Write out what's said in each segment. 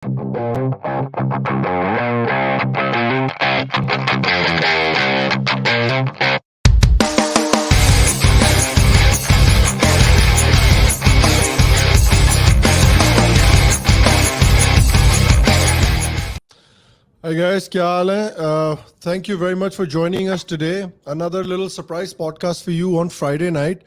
Hi guys, क्या हाल है? Thank you very much for joining us today. Another little surprise podcast for you on Friday night.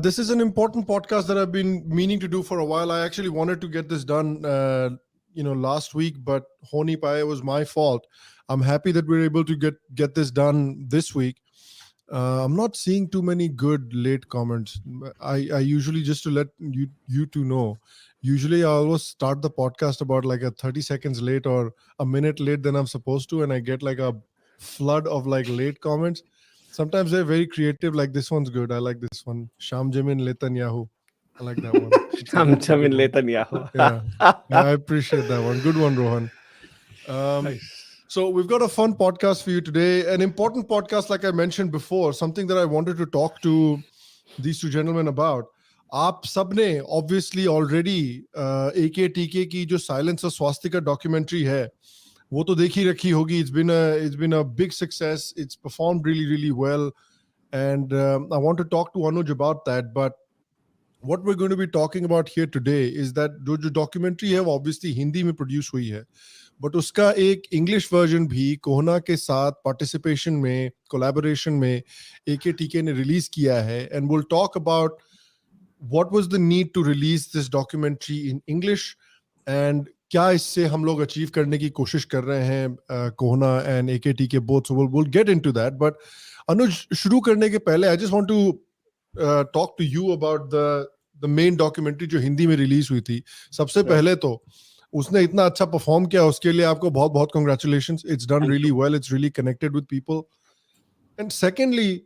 This is an important podcast that I've been meaning to do for a while. I actually wanted to get this done, last week, but Honi Pai was my fault. I'm happy that we're able to get this done this week. I'm not seeing too many good late comments. I usually, just to let you two know, usually I always start the podcast about like a 30 seconds late or a minute late than I'm supposed to, and I get like a flood of like late comments. Sometimes they're very creative, like this one's good. I like this one. Sham Jamin Netanyahu. I like that one. Sham It's a good Jamin one. Netanyahu. Yeah, I appreciate that one. Good one, Rohan. Nice. So we've got a fun podcast for you today. An important podcast, like I mentioned before, something that I wanted to talk to these two gentlemen about. आप सबने obviously already AKTK की जो Silence of Swastika documentary है, वो तो देखी रखी होगी. It's been a big success. It's performed really well, and I want to talk to Anuj about that. But what we're going to be talking about here today is that जो documentary है वो obviously Hindi में produce हुई है, but उसका एक English version भी कोहना के साथ participation में, collaboration में AKTK ने release किया है, and we'll talk about what was the need to release this documentary in English and क्या इससे हम लोग achieve करने की कोशिश कर रहे हैं कोहना and AKTK both. So we'll get into that. But Anuj, शुरू करने के पहले I just want to talk to you about the main documentary जो हिंदी में रिलीज हुई थी. सबसे पहले तो उसने इतना अच्छा परफॉर्म किया, उसके लिए आपको बहुत बहुत congratulations. It's done really well. It's really connected with people. And secondly,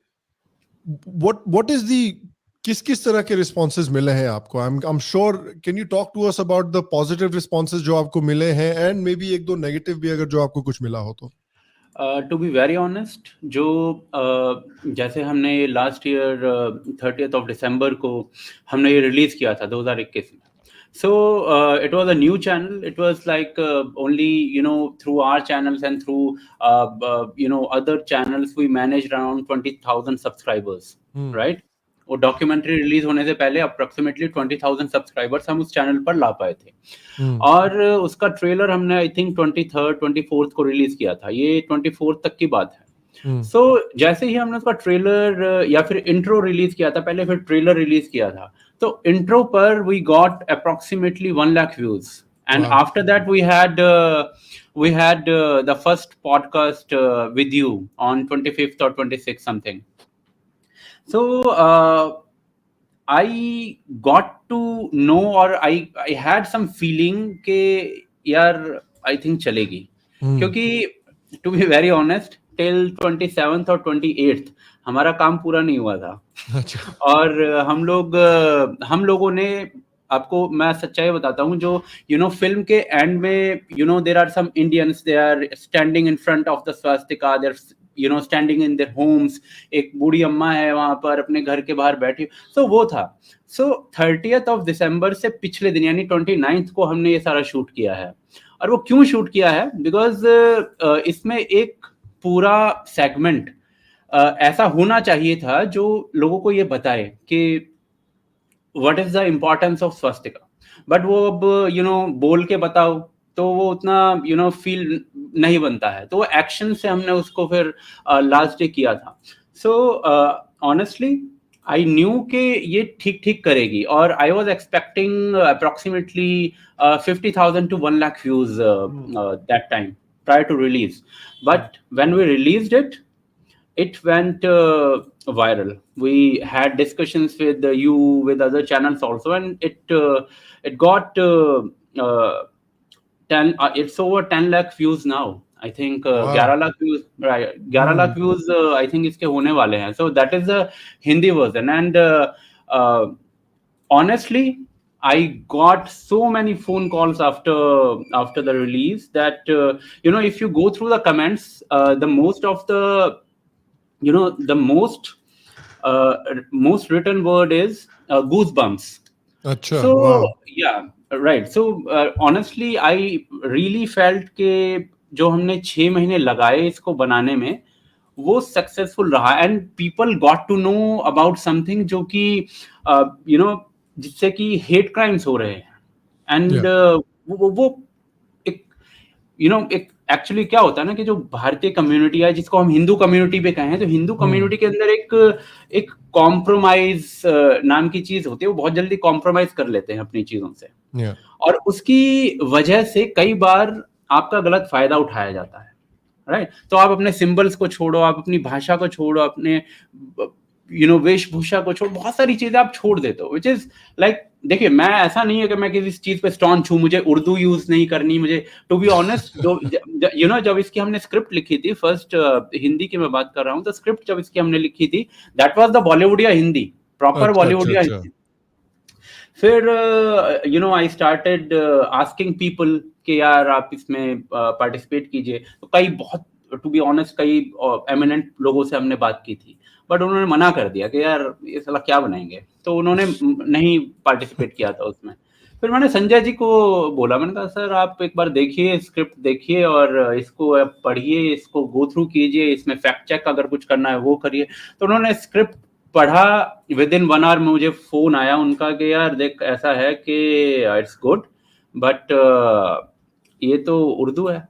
what is the किस तरह के responses मिले हैं आपको? I'm sure, can you talk to us about the positive responses जो आपको मिले हैं and maybe एक दो negative भी अगर जो आपको कुछ मिला हो तो? टू बी वेरी ऑनेस्ट, जो जैसे हमने last year 30th of December को हमने ये रिलीज किया था 2021 में. So it was a new channel. It was like only through our channels and through other channels we managed around 20,000 subscribers, right? वो डॉक्यूमेंट्री रिलीज होने से पहले अप्रोक्सीमेटली 20,000 सब्सक्राइबर्स हम उस चैनल पर ला पाए थे. और उसका ट्रेलर हमने आई थिंक 23rd 24th को रिलीज किया था. ये 24th तक की बात है. सो जैसे ही हमने उसका ट्रेलर या फिर इंट्रो रिलीज किया था, पहले फिर ट्रेलर रिलीज किया था, तो इंट्रो पर we got approximately 1 lakh views. And after that we had the first podcast with you on 25th or 26th something. So I got to know, or I had some feeling कि यार I think चलेगी, क्योंकि to be very honest till 27th और 28th हमारा काम पूरा नहीं हुआ था. और हम लोगों ने, आपको मैं सच्चाई बताता हूँ, जो फिल्म के एंड में there are some Indians, they are standing in front of the swastika, they're standing in their homes. एक बूढ़ी अम्मा है वहां पर अपने घर के बाहर बैठी. So वो था. So 30th of December से पिछले दिन यानी 29th को हमने ये सारा शूट किया है. और वो क्यों शूट किया है? बिकॉज इसमें एक पूरा सेगमेंट ऐसा होना चाहिए था जो लोगों को ये बताए कि what is the importance of Swastika. But वो अब बोल के बताओ तो वो उतना फील नहीं बनता है. तो वो एक्शन से हमने उसको फिर लास्ट डे किया था. सो ऑनेस्टली आई न्यू कि ये ठीक करेगी, और I was expecting approximately 50,000 to 1 lakh views that time prior to release. But when we released it, it went viral. We had discussions with you, with other channels also, and it got 10. It's over 10 lakh views now. I think 11 lakh views. Right, 11 lakh views. I think इसके होने वाले हैं. So that is the Hindi version, and honestly, I got so many phone calls after the release that if you go through the comments, the most of the the most written word is goosebumps. Achha, So wow. yeah, right. So honestly I really felt कि जो हमने 6 महीने लगाए इसको बनाने में वो successful रहा, and people got to know about something जो कि यू नो जिससे कि हेट क्राइम्स हो रहे हैं. And Yeah. वो एक एक एक्चुअली क्या होता है ना कि जो भारतीय कम्युनिटी है जिसको हम हिंदू कम्युनिटी पे कहें, तो हिंदू कम्युनिटी के अंदर एक कॉम्प्रोमाइज नाम की चीज होती है. वो बहुत जल्दी कॉम्प्रोमाइज कर लेते हैं अपनी चीजों से, Yeah. और उसकी वजह से कई बार आपका गलत फायदा उठाया जाता है. राइट. तो आप अपने सिंबल्स को छोड़ो, आप अपनी भाषा को छोड़ो, अपने वेशभूषा को छोड़ो, बहुत सारी चीजें आप छोड़ देते हो, विच इज लाइक. देखिए, मैं ऐसा नहीं है कि मैं किसी चीज पे स्टॉन छू, मुझे उर्दू यूज नहीं करनी, मुझे टू बी ऑनेस्ट. जब इसकी हमने स्क्रिप्ट लिखी थी फर्स्ट, हिंदी की मैं बात कर रहा हूँ, तो स्क्रिप्ट जब इसकी हमने लिखी थी, दैट वाज द बॉलीवुड या हिंदी, प्रॉपर अच्छा बॉलीवुड अच्छा या अच्छा. हिंदी. फिर आई स्टार्टेड आस्किंग पीपल कि यार आप इसमें पार्टिसिपेट कीजिए. तो कई बहुत, टू बी ऑनेस्ट, कई एमिनेंट लोगों से हमने बात की थी, बट उन्होंने मना कर दिया कि यार ये साला क्या बनाएंगे, तो उन्होंने नहीं पार्टिसिपेट किया था उसमें. फिर मैंने संजय जी को बोला, मैंने कहा सर आप एक बार देखिए, स्क्रिप्ट देखिए और इसको आप पढ़िए, इसको गो थ्रू कीजिए, इसमें फैक्ट चेक अगर कुछ करना है वो करिए. तो उन्होंने स्क्रिप्ट पढ़ा. विद इन 1 आवर में मुझे फोन आया उनका कि यार देख ऐसा है कि इट्स गुड, बट ये तो उर्दू है.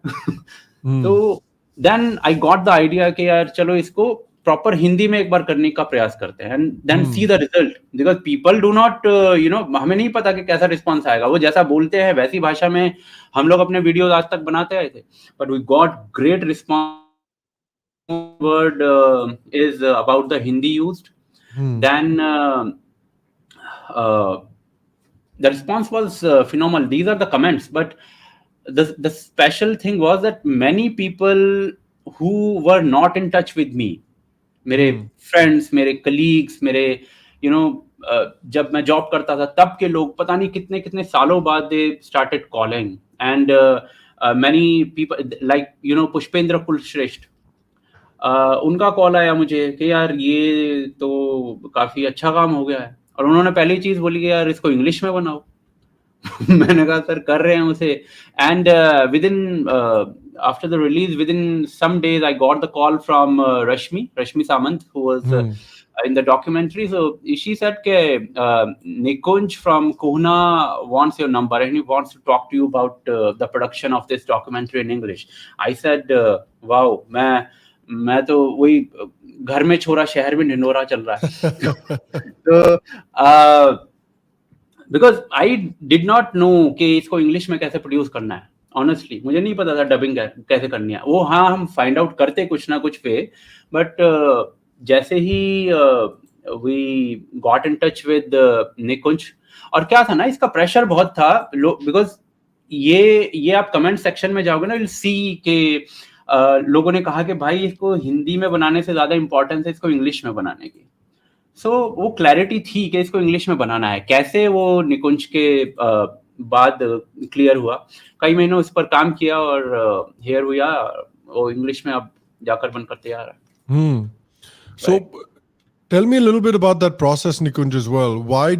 तो then I got the idea कि यार चलो इसको प्रॉपर हिंदी में एक बार करने का प्रयास करते हैं, and then see the result. Because people do not हमें नहीं पता कि कैसा रिस्पॉन्स आएगा. वो जैसा बोलते हैं वैसी भाषा में हम लोग अपने वीडियोस आज तक बनाते आए थे, but we got great response. Word is about the Hindi used. Then uh, the response was phenomenal. These are the comments, but the special thing was that many people who were not in touch with me, मेरे friends, मेरे colleagues, मेरे you know जब मैं job करता था तब के लोग, पता नहीं कितने कितने सालों बाद they started calling. And many people like Pushpendra Kulshreshtha, उनका कॉल आया मुझे कि यार ये तो काफी अच्छा काम हो गया है, और उन्होंने पहली चीज बोली कि यार इसको इंग्लिश में बनाओ. मैंने कहा सर कर रहे हैं उसे. And with in after the release, within some days I got the call from Rashmi Samant, who was in the documentary. So she said ke Nikunj from CoHNA wants your number and he wants to talk to you about the production of this documentary in English. I said wow, मैं तो वही घर में छोरा शहर में ढिंडोरा चल रहा है. तो because I did not know कि इसको इंग्लिश में कैसे प्रोड्यूस करना है. ऑनेस्टली मुझे नहीं पता था डबिंग कैसे करनी है. वो हाँ, हम फाइंड आउट करते कुछ ना कुछ पे, बट जैसे ही we got in touch with Nikunj, और क्या था ना, इसका प्रेशर बहुत था. बिकॉज ये आप कमेंट सेक्शन में जाओगे ना, विल सी के लोगों ने कहा कि भाई इसको हिंदी में बनाने से ज्यादा इंपॉर्टेंस है इसको इंग्लिश में बनाने की. सो वो क्लैरिटी थी कि इसको इंग्लिश में बनाना है. कैसे वो निकुंज के बाद क्लियर हुआ. कई महीनों इस पर काम किया और हियर हुआ, वो इंग्लिश में अब जाकर बनकर तैयार है. So tell me a little bit about that process, Nikunj, as well. Why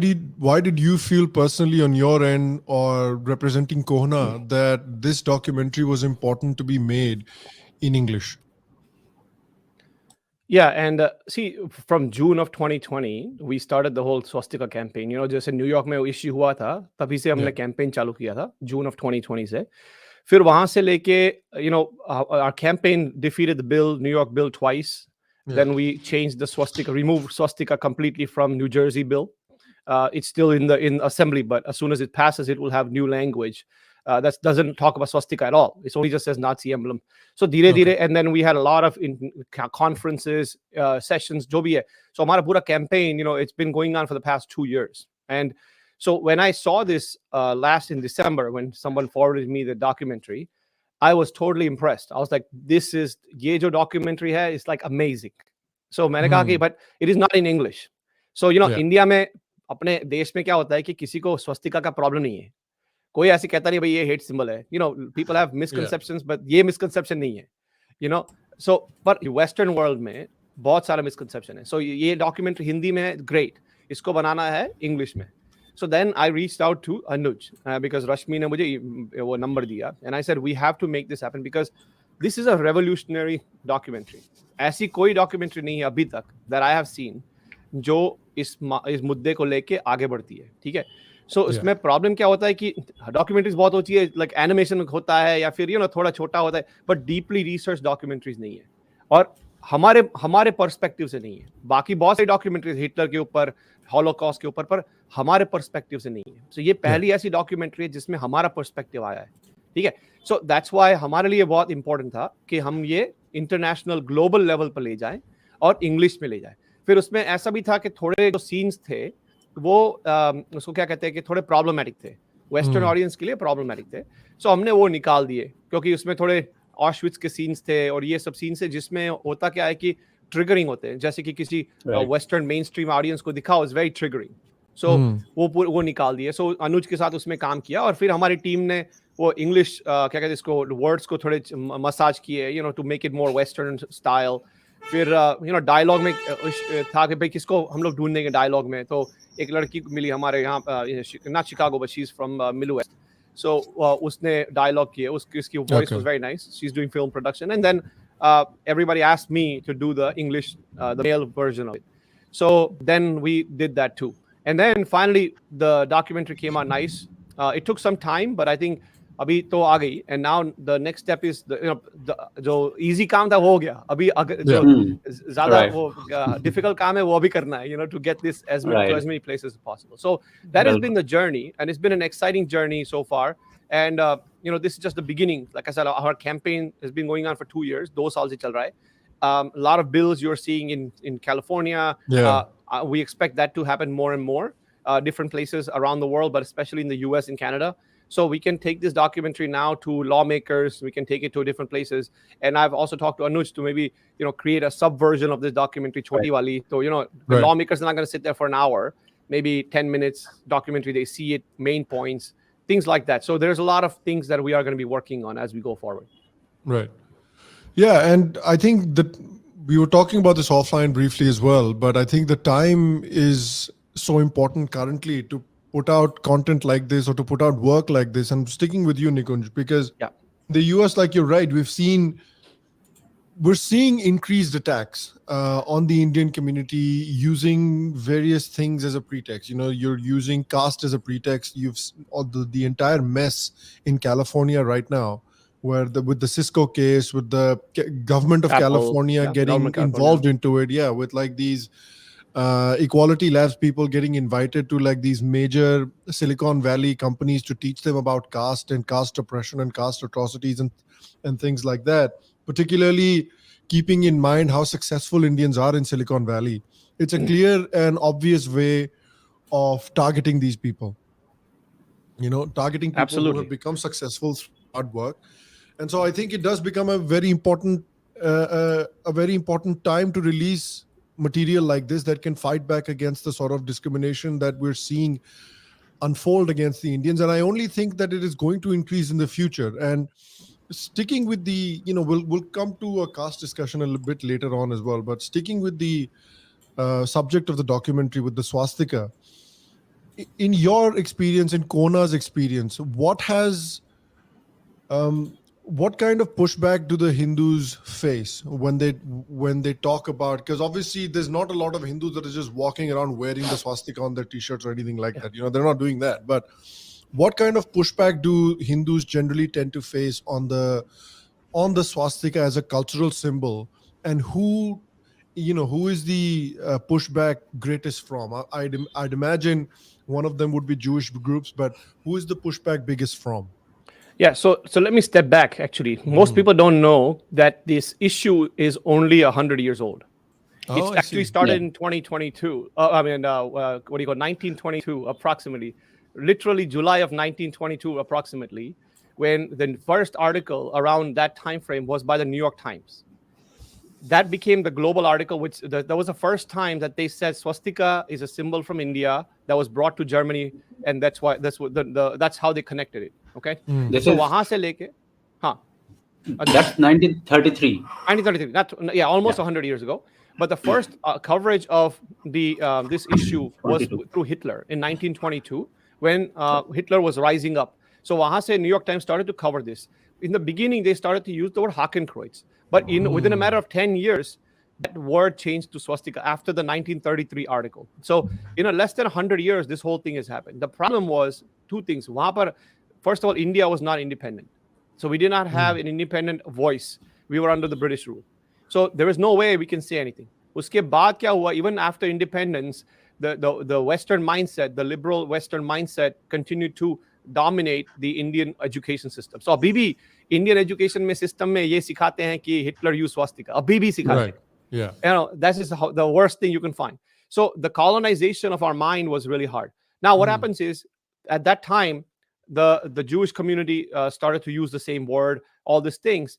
did you feel personally on your end or representing CoHNA that this documentary was important to be made in English? Yeah, and see, from June of 2020, we started the whole Swastika campaign. जैसे New York में issue हुआ था, तभी से हमने campaign चालू किया था, जून of 2020 से. फिर वहां से लेके, our campaign defeated the bill, New York bill twice. Then we changed the swastika, removed swastika completely from New Jersey bill. It's still in assembly, but as soon as it passes, it will have new language. That doesn't talk about swastika at all. It only just says Nazi emblem. So dire, and then we had a lot of conferences, sessions, jo bhi hai. So our pura campaign, it's been going on for the past 2 years. And so when I saw this last in December, when someone forwarded me the documentary, I was totally impressed. I was like, this is, ye jo documentary hai, it's like amazing. So maine kaha ki, but it is not in English. So, India mein, अपने देश में क्या होता है कि किसी को स्वस्तिका का प्रॉब्लम नहीं है. कोई ऐसे कहता नहीं भाई ये हेट सिंबल है. People have misconceptions, but ये misconception नहीं है. So पर वेस्टर्न वर्ल्ड में बहुत सारा misconception है. So ये डॉक्यूमेंट्री हिंदी में है, ग्रेट, इसको बनाना है इंग्लिश में. So then I reached out to Anuj because Rashmi ने मुझे वो number दिया, and I said we have to make this happen because this is a revolutionary documentary. ऐसी कोई documentary नहीं है अभी तक that I have seen जो इस मुद्दे को लेके आगे बढ़ती है, ठीक है? So इसमें प्रॉब्लम क्या होता है कि डॉक्यूमेंट्रीज बहुत होती है, लाइक एनिमेशन होता है या फिर थोड़ा छोटा होता है, बट डीपली रिसर्च डॉक्यूमेंट्रीज नहीं है, और हमारे पर्सपेक्टिव से नहीं है. बाकी बहुत सारी डॉक्यूमेंट्रीज हिटलर के ऊपर, हॉलोकॉस्ट के ऊपर, पर हमारे पर्सपेक्टिव से नहीं है. सो ये पहली ऐसी डॉक्यूमेंट्री है जिसमें हमारा पर्सपेक्टिव आया है, ठीक है? सो दैट्स व्हाई हमारे लिए बहुत इंपॉर्टेंट था कि हम ये इंटरनेशनल ग्लोबल लेवल पर ले जाएं और इंग्लिश में ले जाएं. फिर उसमें ऐसा भी था कि थोड़े जो सीन्स थे वो उसको क्या कहते हैं कि थोड़े प्रॉब्लमेटिक थे, वेस्टर्न ऑडियंस के लिए प्रॉब्लमैटिक थे. सो हमने वो निकाल दिए क्योंकि उसमें थोड़े ऑशविट्ज के सीन्स थे और ये सब सीन्स है जिसमें होता क्या है कि ट्रिगरिंग होते हैं, जैसे कि किसी वेस्टर्न मेन स्ट्रीम ऑडियंस को दिखाओ इज वेरी ट्रिगरिंग. सो वो निकाल दिए. सो अनुज के साथ उसमें काम किया और फिर हमारी टीम ने वो इंग्लिश क्या कहते हैं इसको, वर्ड्स को थोड़े मसाज किए to make it more western style. फिर डायलॉग में था कि भाई किसको हम लोग ढूंढेंगे डायलॉग में, तो एक लड़की मिली हमारे यहाँ, not Chicago but she is from midwest. So उसने डायलॉग किए, उसकी voice was very nice. She is doing film production and then everybody asked me to do the English, the male version of it. So then we did that too. And then finally the documentary came out nice. It took some time, but I think अभी तो आ गई. And now the next step is जो easy काम था वो हो गया. अभी जो ज़्यादा वो difficult काम है वो अभी करना है, to get this to as many places as possible. So that has been the journey, and it's been an exciting journey so far. And this is just the beginning. Like I said, our campaign has been going on for 2 years. 2 साल से चल रहा है. A lot of bills you're seeing in California. We expect that to happen more and more, different places around the world, but especially in the US and Canada. So we can take this documentary now to lawmakers. We can take it to different places. And I've also talked to Anuj to maybe create a subversion of this documentary, Choti Wali. So the lawmakers are not going to sit there for an hour. Maybe 10 minutes documentary. They see it, main points, things like that. So there's a lot of things that we are going to be working on as we go forward. Right. Yeah, and I think that we were talking about this offline briefly as well, but I think the time is so important currently to put out content like this or to put out work like this. I'm sticking with you, Nikunj, because the US, like you're right, we're seeing increased attacks on the Indian community using various things as a pretext. You're using caste as a pretext. The entire mess in California right now, where with the Cisco case, with the government of California getting involved into it, with like these Equality Labs people getting invited to like these major Silicon Valley companies to teach them about caste and caste oppression and caste atrocities and things like that, particularly keeping in mind how successful Indians are in Silicon Valley. It's a clear and obvious way of targeting these people. Targeting people who have become successful through hard work. And so I think it does become a very important time to release material like this that can fight back against the sort of discrimination that we're seeing unfold against the Indians. And I only think that it is going to increase in the future. And sticking with the, we'll come to a caste discussion a little bit later on as well, but sticking with the subject of the documentary with the swastika, in your experience, in CoHNA's experience, what kind of pushback do the Hindus face when they talk about, because obviously there's not a lot of Hindus that are just walking around wearing the swastika on their t-shirts or anything like that. They're not doing that. But what kind of pushback do Hindus generally tend to face on the swastika as a cultural symbol, and who is the pushback greatest from? I'd imagine one of them would be Jewish groups, but who is the pushback biggest from? Yeah, so let me step back. Actually, most people don't know that this issue is only 100 years old. It's actually started in 2022. 1922 approximately. Literally July of 1922 approximately, when the first article around that time frame was by the New York Times. That became the global article, which that was the first time that they said swastika is a symbol from India that was brought to Germany, and that's how they connected it. Okay, so वहाँ से लेके that's 1933. 1933. Almost 100 years ago. But the first coverage of the this issue was 22. through Hitler in 1922 when Hitler was rising up. So वहाँ से New York Times started to cover this. In the beginning, they started to use the word Hakenkreuz, but within a matter of 10 years, that word changed to swastika after the 1933 article. So in less than 100 years, this whole thing has happened. The problem was two things. वहाँ पर, first of all, India was not independent. So we did not have an independent voice. We were under the British rule. So there is no way we can say anything. उसके बाद क्या हुआ? Even after independence, the Western mindset, the liberal Western mindset continued to dominate the Indian education system. So अभी भी Indian education system में ये सिखाते हैं कि Hitler used swastika. अभी भी सिखाते हैं. Yeah. That is the worst thing you can find. So the colonization of our mind was really hard. Now what happens is, at that time, the Jewish community started to use the same word, all these things.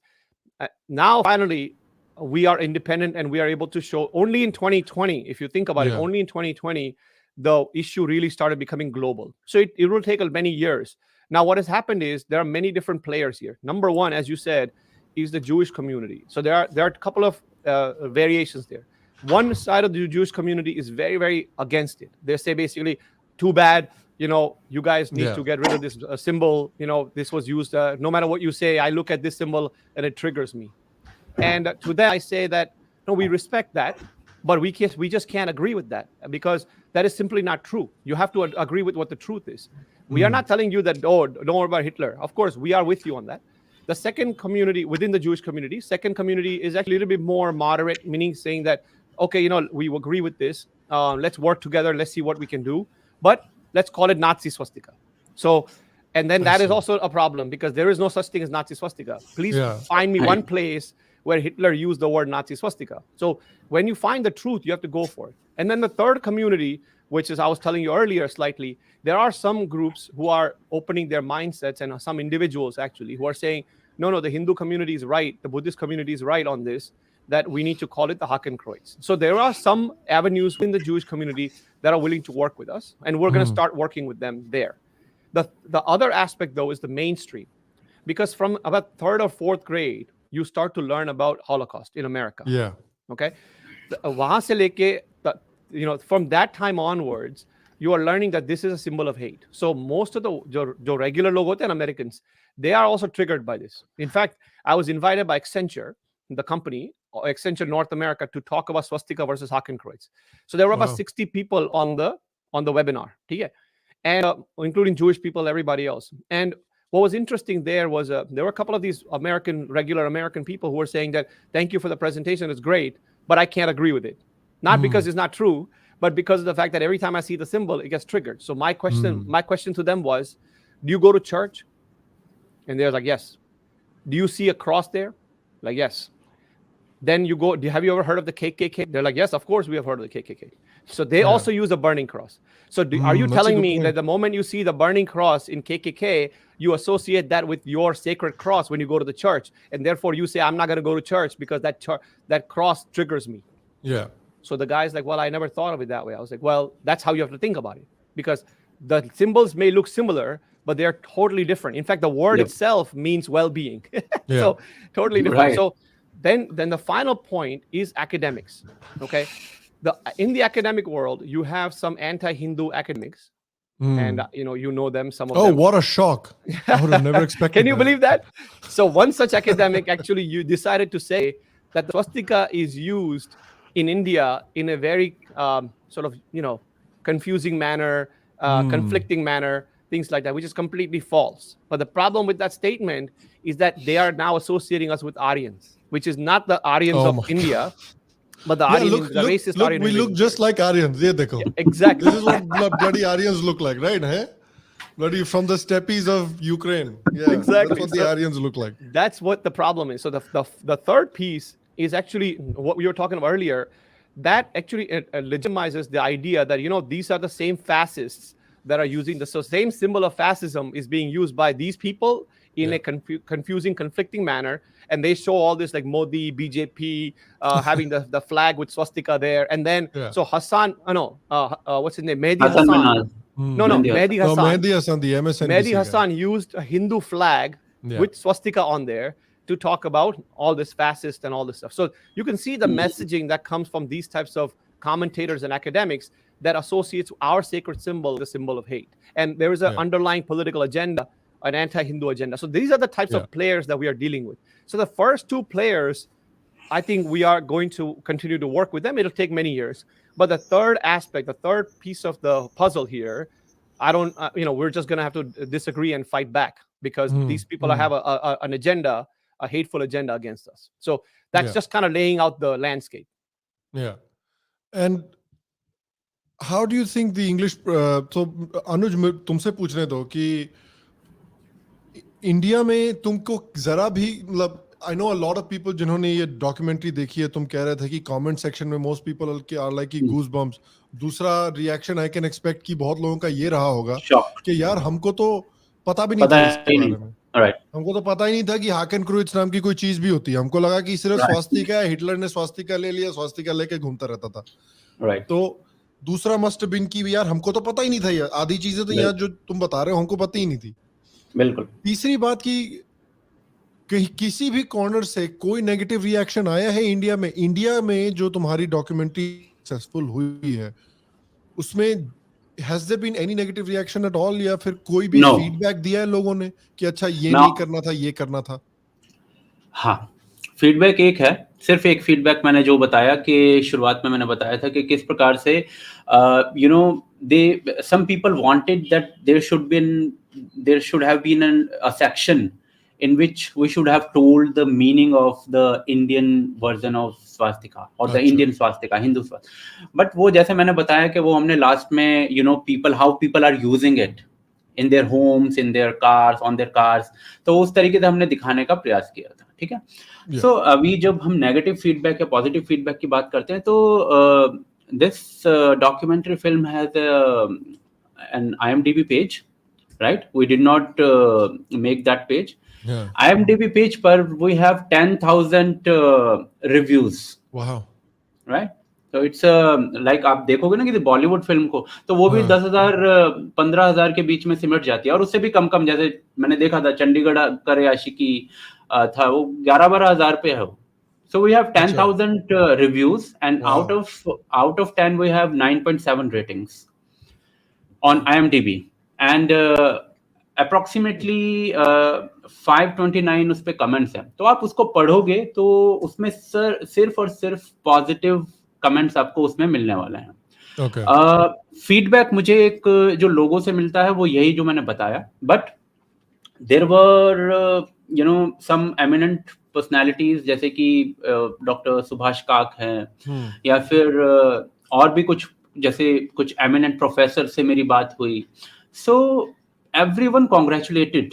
Now finally, we are independent and we are able to show only in 2020, if you think about it, only in 2020, the issue really started becoming global. So it will take many years. Now, what has happened is there are many different players here. Number one, as you said, is the Jewish community. So there are a couple of variations there. One side of the Jewish community is very, very against it. They say basically, too bad, you guys need to get rid of this symbol. This was used, no matter what you say, I look at this symbol and it triggers me. And to that, I say that, no, we respect that, but we just can't agree with that because that is simply not true. You have to agree with what the truth is. We are not telling you that, oh, don't worry about Hitler. Of course, we are with you on that. The second community within the Jewish community, second community is actually a little bit more moderate, meaning saying that, okay, we agree with this. Let's work together. Let's see what we can do. But let's call it Nazi swastika. So, and then that is also a problem because there is no such thing as Nazi swastika. Please find me one place where Hitler used the word Nazi swastika. So when you find the truth, you have to go for it. And then the third community, which is, I was telling you earlier slightly, there are some groups who are opening their mindsets and some individuals actually who are saying, no, the Hindu community is right, the Buddhist community is right on this, that we need to call it the Hakenkreuz. So there are some avenues in the Jewish community that are willing to work with us, and we're going to start working with them there. The other aspect, though, is the mainstream. Because from about third or fourth grade, you start to learn about Holocaust in America. Yeah. Okay? वहाँ से लेके, from that time onwards, you are learning that this is a symbol of hate. So most of the जो regular लोग होते हैं Americans, they are also triggered by this. In fact, I was invited by Accenture, the company, Accenture North America, to talk about swastika versus Hakenkreuz. So there were about 60 people on the webinar, and including Jewish people, everybody else. And what was interesting there was there were a couple of these regular American people who were saying that, thank you for the presentation, it's great, but I can't agree with it. Not because it's not true, but because of the fact that every time I see the symbol, it gets triggered. So my question to them was, do you go to church? And they're like, yes. Do you see a cross there? Like, yes. Then you go, have you ever heard of the KKK? They're like, yes, of course we have heard of the KKK. So they also use a burning cross. So are you telling me that the moment you see the burning cross in KKK, you associate that with your sacred cross when you go to the church, and therefore you say, I'm not going to go to church because that cross triggers me? Yeah. So the guy's like, well, I never thought of it that way. I was like, well, that's how you have to think about it, because the symbols may look similar, but they're totally different. In fact, the word itself means well-being. So totally different. Right. So then the final point is academics. Okay. In the academic world, you have some anti-Hindu academics, and you know them, some of them. Oh, what a shock. I would have never expected Can you believe that? So one such academic actually you decided to say that the swastika is used in India in a very sort of, confusing manner, conflicting manner, things like that, which is completely false. But the problem with that statement is that they are now associating us with Aryans, which is not the Aryans of India, but the Aryans, the racist Aryan. We look just like Aryans. Yeah, exactly. This is what bloody Aryans look like, right? Hey? Bloody from the steppes of Ukraine. Yeah, exactly. That's what the Aryans look like. That's what the problem is. So the third piece is actually what we were talking about earlier. That actually legitimizes the idea that, these are the same fascists that are using the same symbol of fascism is being used by these people in a confusing, conflicting manner. And they show all this like Modi, BJP, having the flag with swastika there. And then, so Hassan, what's his name? Mehdi Hassan. Mehdi Hassan. Mehdi Hassan, the MSNBC Mehdi Hassan used a Hindu flag with swastika on there to talk about all this fascist and all this stuff. So you can see the messaging that comes from these types of commentators and academics that associates our sacred symbol with the symbol of hate. And there is an underlying political agenda, an anti-Hindu agenda. So these are the types of players that we are dealing with. So the first two players, I think we are going to continue to work with them. It'll take many years. But the third aspect, the third piece of the puzzle here, I don't, we're just going to have to disagree and fight back because these people have an agenda, a hateful agenda against us. So that's just kind of laying out the landscape. Yeah. And how do you think the English, so Anuj, तुमसे पूछने दो कि India में तुमको जरा भी मतलब I know a lot of people जिन्होंने ये डॉक्यूमेंट्री देखी है, तुम कह रहे थे कि कमेंट सेक्शन में most people are like goose bumps. दूसरा रिएक्शन आई कैन एक्सपेक्ट कि बहुत लोगों का ये रहा होगा कि यार हमको तो पता भी नहीं था इसके बारे में. हमको तो पता ही नहीं था कि हाकन क्रूइट्स नाम की कोई चीज भी होती है. हमको लगा कि सिर्फ स्वास्तिका है, हिटलर ने स्वास्तिका ले लिया, स्वास्तिका लेके घूमता रहता था. तो दूसरा मस्ट बिन की यार हमको तो पता ही नहीं था, यार आधी चीजें तो यार जो तुम बता रहे हो हमको पता ही नहीं थी. बिल्कुल. तीसरी बात की किसी भी कॉर्नर से कोई नेगेटिव रिएक्शन आया है इंडिया में? इंडिया में जो तुम्हारी डॉक्यूमेंट्री सक्सेसफुल हुई है उसमें has there been any negative reaction at all, या फिर कोई भी फीडबैक दिया है लोगों ने कि अच्छा ये नहीं करना था, ये करना था? हाँ, फीडबैक एक है, सिर्फ एक फीडबैक मैंने जो बताया कि शुरुआत में मैंने बताया था कि किस प्रकार से some people wanted that there should have been a section in which we should have told the meaning of the Indian version of swastika or the Indian swastika, Hindu swastika. But वो जैसे मैंने बताया कि वो हमने last में how people are using it in their homes, in their cars, on their cars, तो उस तरीके से हमने दिखाने का प्रयास किया था. ठीक है. So अभी जब हम नेगेटिव फीडबैक या पॉजिटिव फीडबैक की बात करते हैं तो this documentary film has an IMDb page, right? We did not make that page. IMDb page पर we have 10,000 reviews. Wow. Right? So it's like आप देखोगे ना कि बॉलीवुड फिल्म को तो वो भी 10,000 15,000 के बीच में सिमट जाती है और उससे भी कम जैसे मैंने देखा था चंडीगढ़ करे आशिकी था वो 11-12,000 पे है. So we have 10,000 reviews and out of 10 we have 9.7 ratings on IMDb and approximately 529 उस पे कमेंट्स हैं. तो आप उसको पढ़ोगे तो उसमें सिर्फ और सिर्फ पॉजिटिव कमेंट्स आपको उसमें मिलने वाले हैं. फीडबैक मुझे एक जो लोगों से मिलता है वो यही जो मैंने बताया. But there were some eminent personalities जैसे कि डॉक्टर सुभाष काक हैं या फिर और भी कुछ जैसे कुछ एमिनेंट प्रोफेसर से मेरी बात हुई. सो everyone congratulated,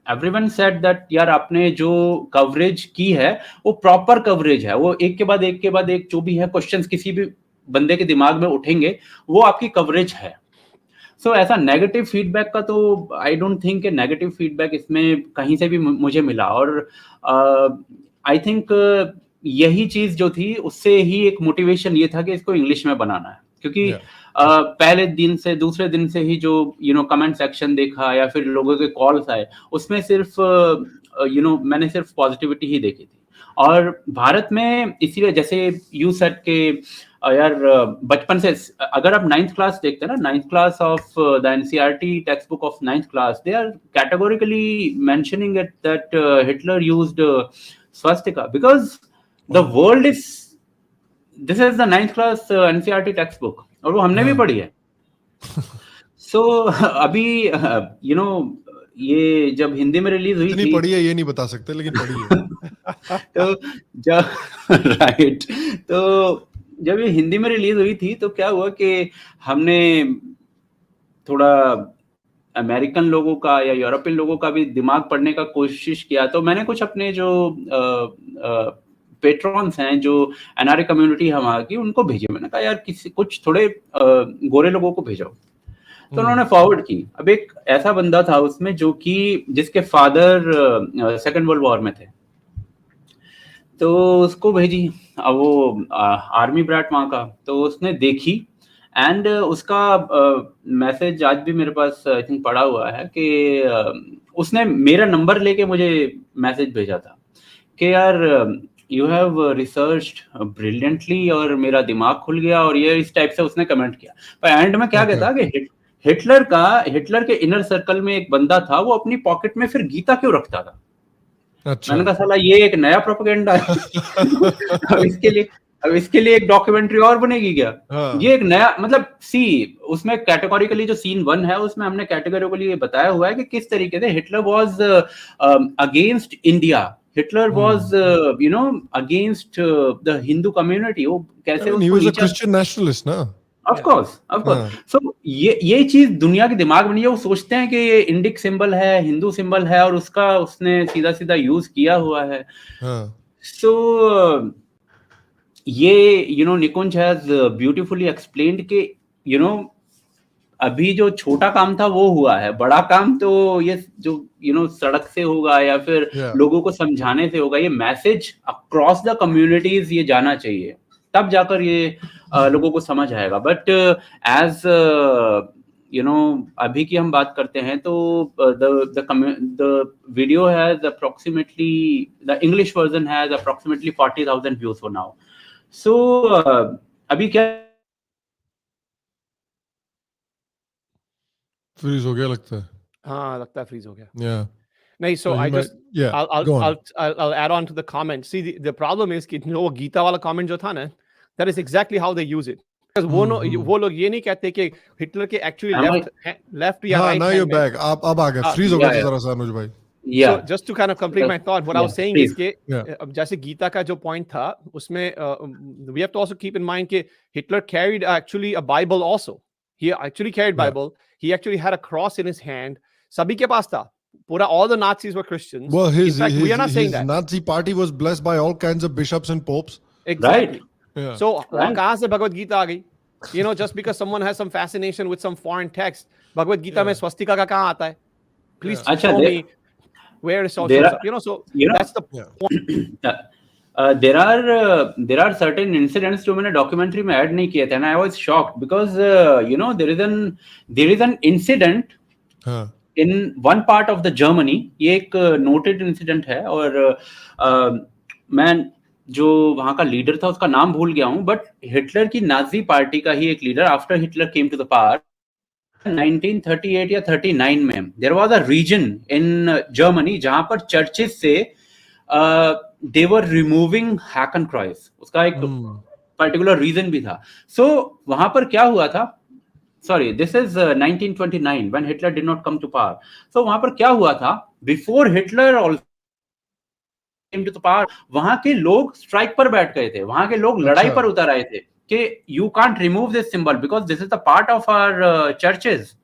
everyone said that यार आपने जो कवरेज की है वो प्रॉपर कवरेज है, वो एक के बाद एक जो भी है क्वेश्चंस किसी भी बंदे के दिमाग में उठेंगे वो आपकी कवरेज है. सो ऐसा नेगेटिव फीडबैक का तो आई डोंट थिंक कि नेगेटिव फीडबैक इसमें कहीं से भी मुझे मिला. और आई थिंक यही चीज जो थी उससे ही एक मोटिवेशन ये था कि इसको इंग्लिश में बनाना है क्योंकि पहले दिन से दूसरे दिन से ही जो कमेंट सेक्शन देखा या फिर लोगों के कॉल्स आए उसमें सिर्फ मैंने सिर्फ पॉजिटिविटी ही देखी थी. और भारत में इसीलिए जैसे यू सेड के यार बचपन से अगर आप 9th क्लास देखते हैं ना 9th class of the NCERT text book ऑफ 9th class they are categorically mentioning it that Hitler used swastika because the world is this is the 9th class NCERT text book और वो हमने भी पढ़ी है. सो अभी ये जब हिंदी में रिलीज हुई थी पढ़ी है ये नहीं बता सकते लेकिन पढ़ी है. तो जब राइट तो जब ये हिंदी में रिलीज हुई थी तो क्या हुआ कि हमने थोड़ा अमेरिकन लोगों का या यूरोपियन लोगों का भी दिमाग पढ़ने का कोशिश किया. तो मैंने कुछ अपने जो पेट्रॉन्स हैं जो एनआरए कम्युनिटी है वहाँ की उनको भेजे. मैंने कहा यार कुछ थोड़े गोरे लोगों को भेजो. तो उन्होंने फॉरवर्ड की. अब एक ऐसा बंदा था उसमें जो कि जिसके फादर सेकंड वर्ल्ड वॉर में थे तो उसको भेजी. अब वो आर्मी ब्रैट वहाँ का तो उसने देखी एंड उसका मैसेज आज भी मेरे पास आई थिंक पड़ा हुआ है कि उसने मेरा नंबर लेके मुझे मैसेज भेजा था कि यार यू हैव रिसर्च्ड ब्रिलियंटली और मेरा दिमाग खुल गया, और ये इस टाइप से उसने कमेंट किया। पर एंड में क्या कहता कि हिटलर के इनर सर्कल में एक बंदा था, वो अपनी पॉकेट में फिर गीता क्यों रखता था। अच्छा। मैंने कहा साला ये एक नया प्रोपेगेंडा है। अब इसके लिए एक डॉक्यूमेंट्री और बनेगी क्या। ये एक नया मतलब उसमें कैटेगोरिकली जो सीन 1 है उसमें हमने कैटेगोरिकली ये बताया हुआ है कि किस तरीके से Hitler was against India, Hitler was against the Hindu community. वो कैसे he was a Christian nationalist ना। Of course. So ये चीज दुनिया के दिमाग में नहीं है। वो सोचते हैं कि ये इंडिक सिंबल है, हिंदू सिंबल है, और उसका उसने सीधा सीधा यूज किया हुआ है। So ये निकुंज हैज ब्यूटीफुली एक्सप्लेन्ड कि अभी जो छोटा काम था वो हुआ है, बड़ा काम तो ये जो सड़क से होगा या फिर लोगों को समझाने से होगा। ये मैसेज अक्रॉस द कम्युनिटीज ये जाना चाहिए, तब जाकर ये लोगों को समझ आएगा। बट एज अभी की हम बात करते हैं तो the video has approximately, the English version has approximately 40,000 views for now. So अभी क्या फ्रीज हो गया लगता है। हाँ, लगता है फ्रीज हो गया। Yeah. नहीं, so I just I'll add on to the comment. See, the problem is कि वो गीता वाला comment जो था ना, that is exactly how they use it. Because वो लोग ये नहीं कहते कि हिटलर के actually left या right now you're back. अब आ गया, फ्रीज हो गया जरा सा अनुज भाई। So just to kind of complete my thought, what I was saying is कि जैसे गीता का जो point था उसमें we have to also keep in mind कि Hitler carried actually a Bible also. He actually carried Bible. He actually had a cross in his hand. सभी के पास था। पूरा all the Nazis were Christians. Well, in fact, we are not saying that. Nazi party was blessed by all kinds of bishops and popes. Exactly. Right. Yeah. So कहाँ से भगवत गीता आ गई? Just because someone has some fascination with some foreign text, Bhagavad Gita में स्वस्तिका का कहाँ आता है? Please show me where it shows up. So that's the point. There are certain incidents जो मैंने डॉक्यूमेंट्री में ऐड नहीं किए थे, and I was shocked because there is an incident in one part of the Germany. ये एक noted incident है, और मैं जो वहां का लीडर था उसका नाम भूल गया हूं, बट हिटलर की नाजी पार्टी का ही एक leader after Hitler came to the power 1938 या 39 में, there was a reason in Germany जहां पर चर्चेस से they were removing Hakenkreuz. उसका एक पर्टिकुलर रीजन भी था। सो वहां पर क्या हुआ था, sorry this is 1929 when Hitler did not come to power. सो वहां पर क्या हुआ था, before Hitler came to the power, वहां के लोग स्ट्राइक पर बैठ गए थे, वहां के लोग लड़ाई पर उतर आए थे कि you can't remove this symbol because this is the part of our churches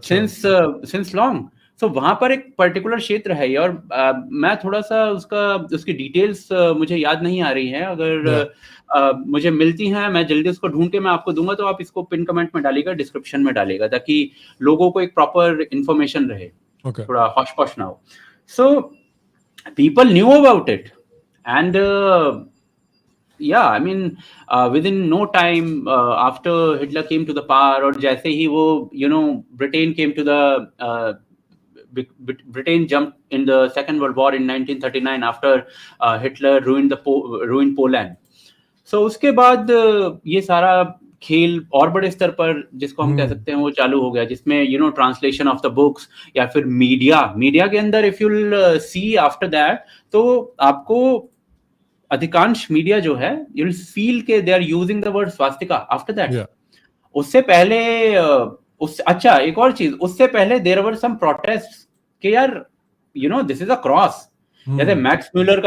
since long. So वहां पर एक पर्टिकुलर क्षेत्र है, और मैं थोड़ा सा उसकी डिटेल्स मुझे याद नहीं आ रही है। अगर मुझे मिलती हैं मैं जल्दी उसको ढूंढ के मैं आपको दूंगा, तो आप इसको पिन कमेंट में डालिएगा, डिस्क्रिप्शन में डालिएगा, ताकि लोगों को एक प्रॉपर इंफॉर्मेशन रहे, थोड़ा हॉश पॉश ना हो। So people knew about it, and I mean within no time after Hitler came to the power, और जैसे ही वो Britain came to the Britain jumped in the Second World War in 1939 after Hitler ruined Poland. So उसके बाद ये सारा खेल और बड़े स्तर पर जिसको हम कह सकते हैं वो चालू हो गया, जिसमें ट्रांसलेशन ऑफ द बुक्स, या फिर मीडिया के अंदर if you'll see after that, तो आपको अधिकांश मीडिया जो है यूल फील के they are using the word swastika after that. उससे पहले अच्छा एक और चीज, उससे पहले देयर वर सम प्रोटेस्ट कि यार दिस इज अ क्रॉस। जैसे मैक्स म्यूलर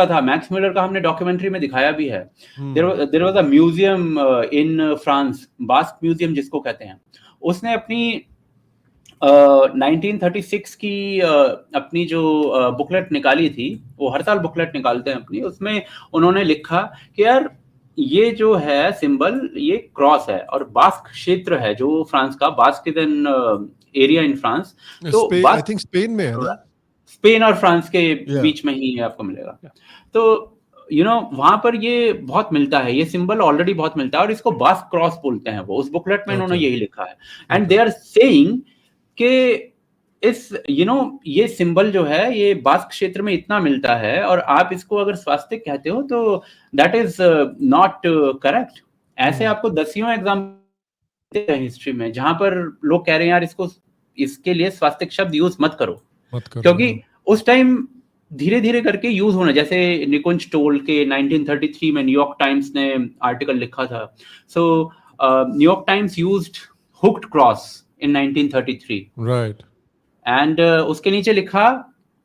का हमने डॉक्यूमेंट्री में दिखाया भी है। There was a museum in France, Basque museum जिसको कहते हैं, उसने अपनी 1936 की अपनी जो बुकलेट निकाली थी, वो हर साल बुकलेट निकालते हैं अपनी, उसमें उन्होंने लिखा कि यार ये जो है सिंबल ये क्रॉस है, और बास्क क्षेत्र है जो फ्रांस का, bask is an area in France, तो आई थिंक स्पेन में है ना, स्पेन और फ्रांस के बीच में ही आपको मिलेगा। तो वहां पर ये बहुत मिलता है, ये सिंबल ऑलरेडी बहुत मिलता है, और इसको बास्क क्रॉस बोलते हैं वो, उस बुकलेट में उन्होंने यही लिखा है। एंड दे आर सेइंग कि ये सिंबल जो है ये बास्क क्षेत्र में इतना मिलता है, और आप इसको अगर स्वास्तिक कहते हो तो दैट इज नॉट करेक्ट. ऐसे आपको दसियों एग्जाम्पल हैं हिस्ट्री में जहां पर लोग कह रहे हैं यार इसके लिए स्वास्तिक शब्द यूज मत करो, क्योंकि उस टाइम धीरे धीरे करके यूज होना, जैसे निकुंज टोल के 1933 में न्यूयॉर्क टाइम्स ने आर्टिकल लिखा था. So New York Times used hooked cross in 1933, right, and उसके नीचे लिखा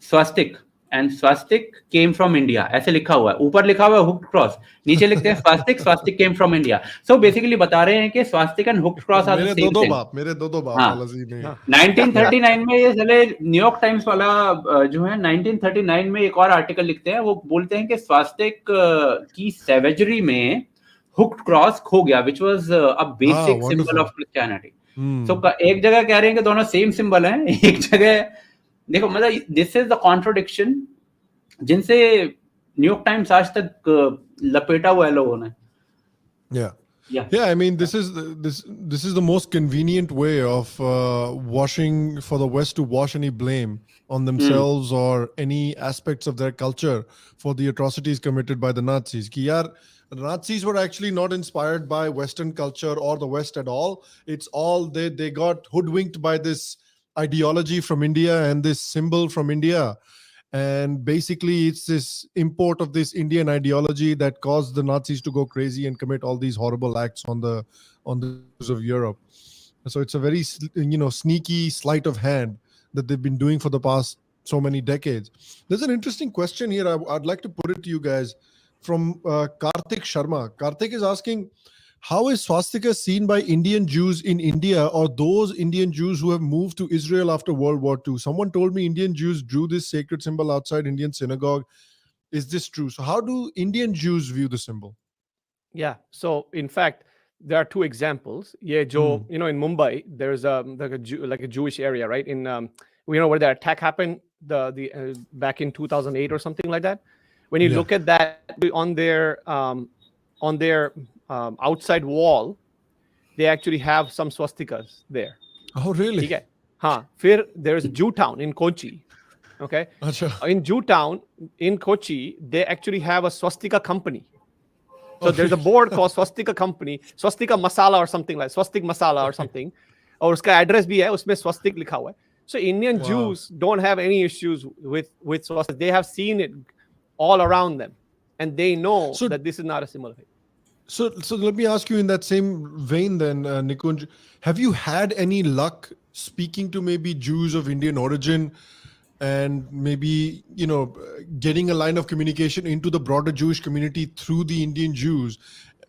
स्वास्तिक, and swastik came from India, ऐसे लिखा हुआ है. ऊपर लिखा हुआ है हुक्ड क्रॉस, नीचे लिखते हैं स्वास्तिक, swastik came from India. So basically बता रहे हैं कि swastik and hooked cross are the same thing. मेरे दो बाप हाँ. वाला सीन है. 1939 में ये साले न्यूयॉर्क टाइम्स वाला जो है 1939 में एक और आर्टिकल लिखते हैं, वो बोलते हैं कि स्वास्तिक की सेवेजरी में हुक्ड क्रॉस खो गया, which was a basic symbol of Christianity. So एक जगह कह रहे हैं कि दोनों सेम सिंबल हैं, एक जगह देखो, मतलब दिस इज द कॉन्ट्रोडिक्शन जिनसे न्यूयॉर्क टाइम्स आज तक लपेटा हुआ है लोगों ने. Yeah, I mean, this is the most convenient way of washing, for the West to wash any blame on themselves or any aspects of their culture for the atrocities committed by the Nazis. Ki yaar, Nazis were actually not inspired by Western culture or the West at all. It's all they got hoodwinked by this ideology from India and this symbol from India. And basically it's this import of this Indian ideology that caused the Nazis to go crazy and commit all these horrible acts on the Jews of Europe. So it's a very sneaky sleight of hand that they've been doing for the past so many decades. There's an interesting question here. I'd like to put it to you guys from Karthik Sharma. Karthik is asking, how is swastika seen by Indian Jews in India, or those Indian Jews who have moved to Israel after World War II? Someone told me Indian Jews drew this sacred symbol outside Indian synagogue. Is this true? So how do Indian Jews view the symbol? Yeah. So in fact, there are two examples. Yeah, Joe, in Mumbai, there's like a Jewish area, right? In where the attack happened, the back in 2008 or something like that. When you look at that on their outside wall, they actually have some swastikas there. Oh, really? Okay. Fir there's Jewtown in Kochi. Okay. Achha. In Jewtown in Kochi, they actually have a swastika company. So there's a board called Swastika Company, Swastika Masala or something like Swastik Masala or something. और उसका address भी है, उसमें swastik लिखा हुआ है. So Indian Jews don't have any issues with swastika. They have seen it all around them, and they know that this is not a symbol of it. So let me ask you in that same vein then, Nikunj, have you had any luck speaking to maybe Jews of Indian origin and maybe, getting a line of communication into the broader Jewish community through the Indian Jews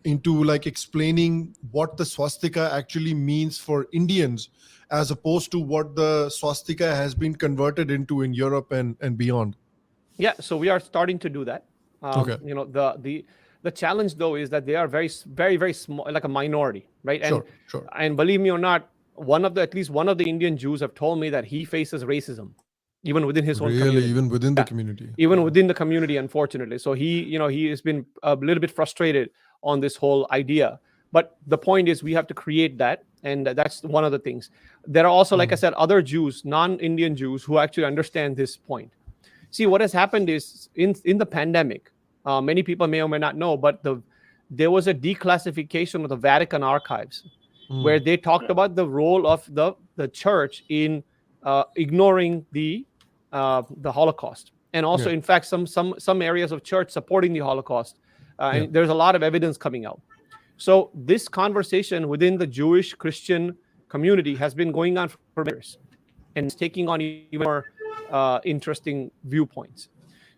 into like explaining what the swastika actually means for Indians as opposed to what the swastika has been converted into in Europe and beyond? Yeah, so we are starting to do that. Okay. The challenge, though, is that they are very, very, very small, like a minority, right? Sure. And believe me or not, at least one of the Indian Jews have told me that he faces racism, even within his own community. Really, even within the community. Even within the community, unfortunately. So he has been a little bit frustrated on this whole idea. But the point is, we have to create that, and that's one of the things. There are also, like I said, other Jews, non-Indian Jews, who actually understand this point. See, what has happened is in the pandemic, many people may or may not know, but there was a declassification of the Vatican archives where they talked about the role of the church in ignoring the Holocaust, and also, in fact, some areas of church supporting the Holocaust. And there's a lot of evidence coming out. So this conversation within the Jewish Christian community has been going on for years, and it's taking on even more interesting viewpoints.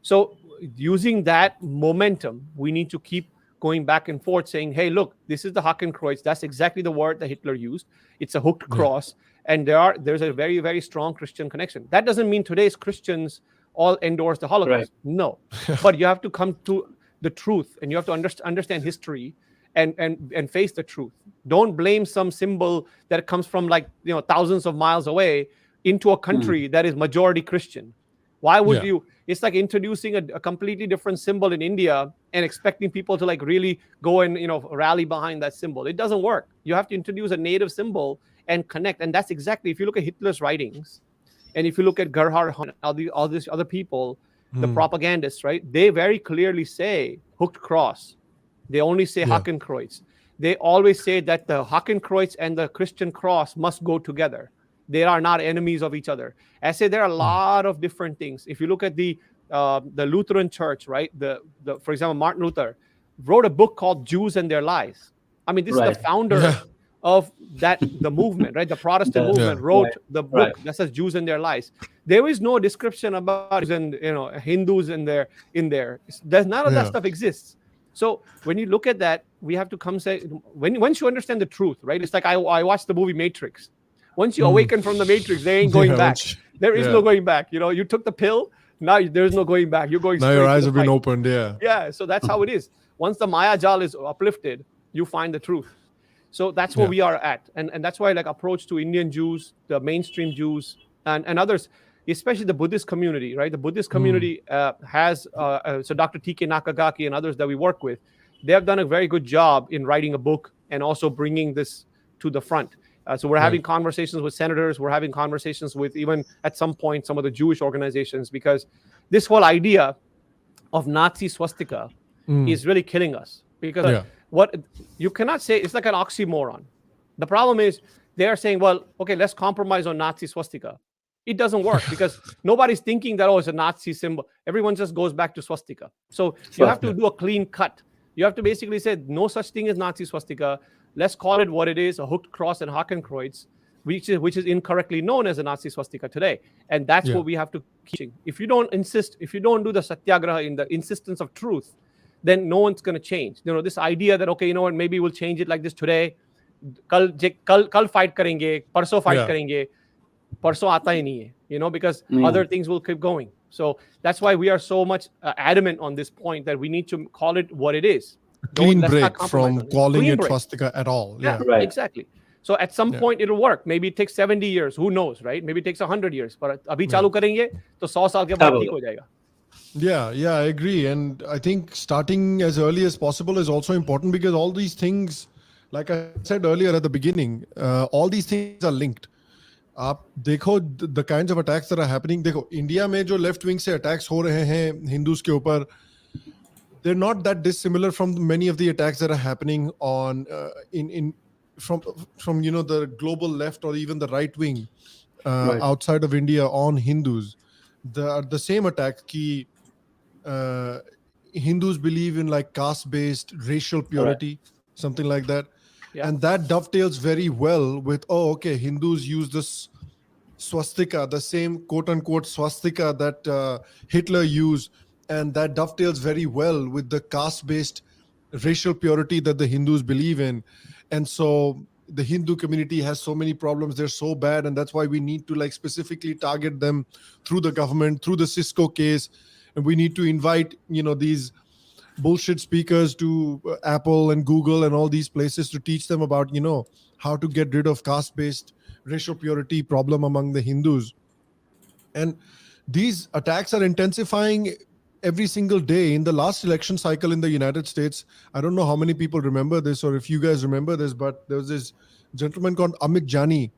So using that momentum, we need to keep going back and forth saying, hey, look, this is the Hakenkreuz. That's exactly the word that Hitler used. It's a hooked cross. And there's a very, very strong Christian connection. That doesn't mean today's Christians all endorse the Holocaust. Right. No. But you have to come to the truth, and you have to understand history and face the truth. Don't blame some symbol that comes from thousands of miles away into a country that is majority Christian. Why would you? It's like introducing a completely different symbol in India and expecting people to really go and rally behind that symbol. It doesn't work. You have to introduce a native symbol and connect. And that's exactly, if you look at Hitler's writings, And if you look at Gerhard Hahn, all these other people, the propagandists, right? They very clearly say hooked cross. They only say Hakenkreuz. They always say that the Hakenkreuz and the Christian cross must go together. They are not enemies of each other. I say there are a lot of different things. If you look at the Lutheran Church, right? For example, Martin Luther wrote a book called Jews and Their Lies. I mean, this is the founder of the movement, right? The Protestant movement wrote the book that says Jews and Their Lies. There is no description about Hindus in there. There's none of that stuff exists. So when you look at that, we have to come say, once you understand the truth, right? It's like I watched the movie Matrix. Once you awaken from the Matrix, there ain't going back. There is no going back. You took the pill. Now there's no going back. You're going straight. Now your eyes have been opened. Yeah. So that's how it is. Once the Maya Jal is uplifted, you find the truth. So that's where we are at. And that's why approach to Indian Jews, the mainstream Jews and others, especially the Buddhist community, right? The Buddhist community has, so Dr. T.K. Nakagaki and others that we work with, they have done a very good job in writing a book and also bringing this to the front. So we're having conversations with senators. We're having conversations with even at some point some of the Jewish organizations, because this whole idea of Nazi swastika is really killing us. Because what you cannot say, it's like an oxymoron. The problem is they are saying, well, okay, let's compromise on Nazi swastika. It doesn't work because nobody's thinking that, it's a Nazi symbol. Everyone just goes back to swastika. So you have to do a clean cut. You have to basically say no such thing as Nazi swastika. Let's call it what it is, a hooked cross and Hakenkreuz, which is incorrectly known as a Nazi swastika today. And that's what we have to keep. If you don't insist, if you don't do the satyagraha in the insistence of truth, then no one's going to change. This idea that, okay, maybe we'll change it like this today. Kal fight karenge, parso fight karenge, parso aata hi nahi hai, because other things will keep going. So that's why we are so much adamant on this point that we need to call it what it is. Clean break from calling it swastika at all. Exactly. So at some point it'll work. Maybe it takes 70 years. Who knows, right? Maybe it takes 100 years. But abhi chalu karenge, to 100 saal ke baad theek ho jayega. Yeah, I agree. And I think starting as early as possible is also important, because all these things, like I said earlier at the beginning, all these things are linked. आप देखो the kinds of attacks that are happening. देखो India में जो left wing से attacks हो रहे हैं Hindus के ऊपर, they're not that dissimilar from many of the attacks that are happening on from the global left or even the right wing outside of India on Hindus. The same attack ki Hindus believe in like caste-based racial purity, something like that. And that dovetails very well with, Hindus use this swastika, the same quote-unquote swastika that Hitler used, and that dovetails very well with the caste-based racial purity that the Hindus believe in. And so the Hindu community has so many problems. They're so bad. And that's why we need to specifically target them through the government, through the Cisco case. And we need to invite, these bullshit speakers to Apple and Google and all these places to teach them about, how to get rid of caste-based racial purity problem among the Hindus. And these attacks are intensifying every single day. In the last election cycle in the United States, I don't know how many people remember this or if you guys remember this, but there was this gentleman called Amit Jani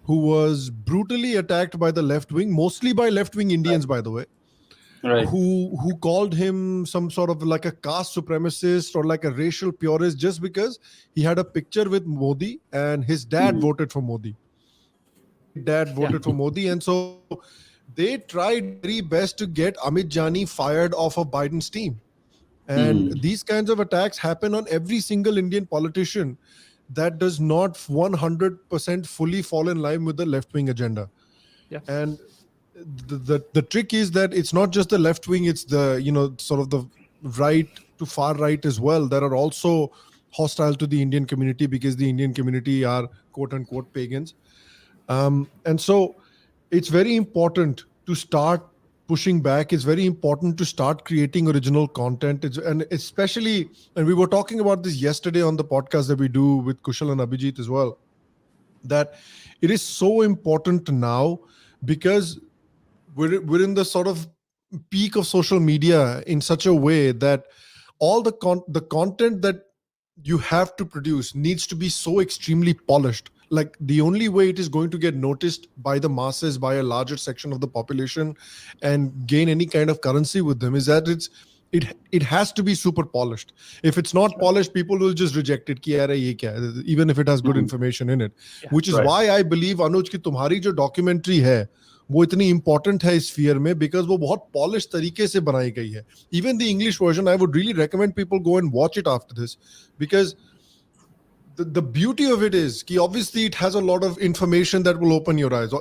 who was brutally attacked by the left wing, mostly by left-wing Indians, by the way. Who called him some sort of like a caste supremacist or like a racial purist just because he had a picture with Modi and his dad voted for Modi. For Modi, and so they tried very best to get Amit Jani fired off of Biden's team. And these kinds of attacks happen on every single Indian politician that does not 100% fully fall in line with the left-wing agenda. And the trick is that it's not just the left wing, it's the sort of the right to far right as well that are also hostile to the Indian community, because the Indian community are quote unquote pagans. And so it's very important to start pushing back. It's very important to start creating original content. And we were talking about this yesterday on the podcast that we do with Kushal and Abhijit as well, that it is so important now because we're in the sort of peak of social media in such a way that all the content that you have to produce needs to be so extremely polished. like the only way it is going to get noticed by the masses, by a larger section of the population, and gain any kind of currency with them is that it has to be super polished. If it's not polished, people will just reject it ki yaar ye kya hai, even if it has good information in it. Which is why I believe, Anuj, ki tumhari jo documentary hai वो इतनी important है इस sphere में, because वो बहुत polish तरीके से बनाई गई है. Even the English version, I would really recommend people go and watch it after this, because the beauty of it is ki obviously it has a lot of information that will open your eyes.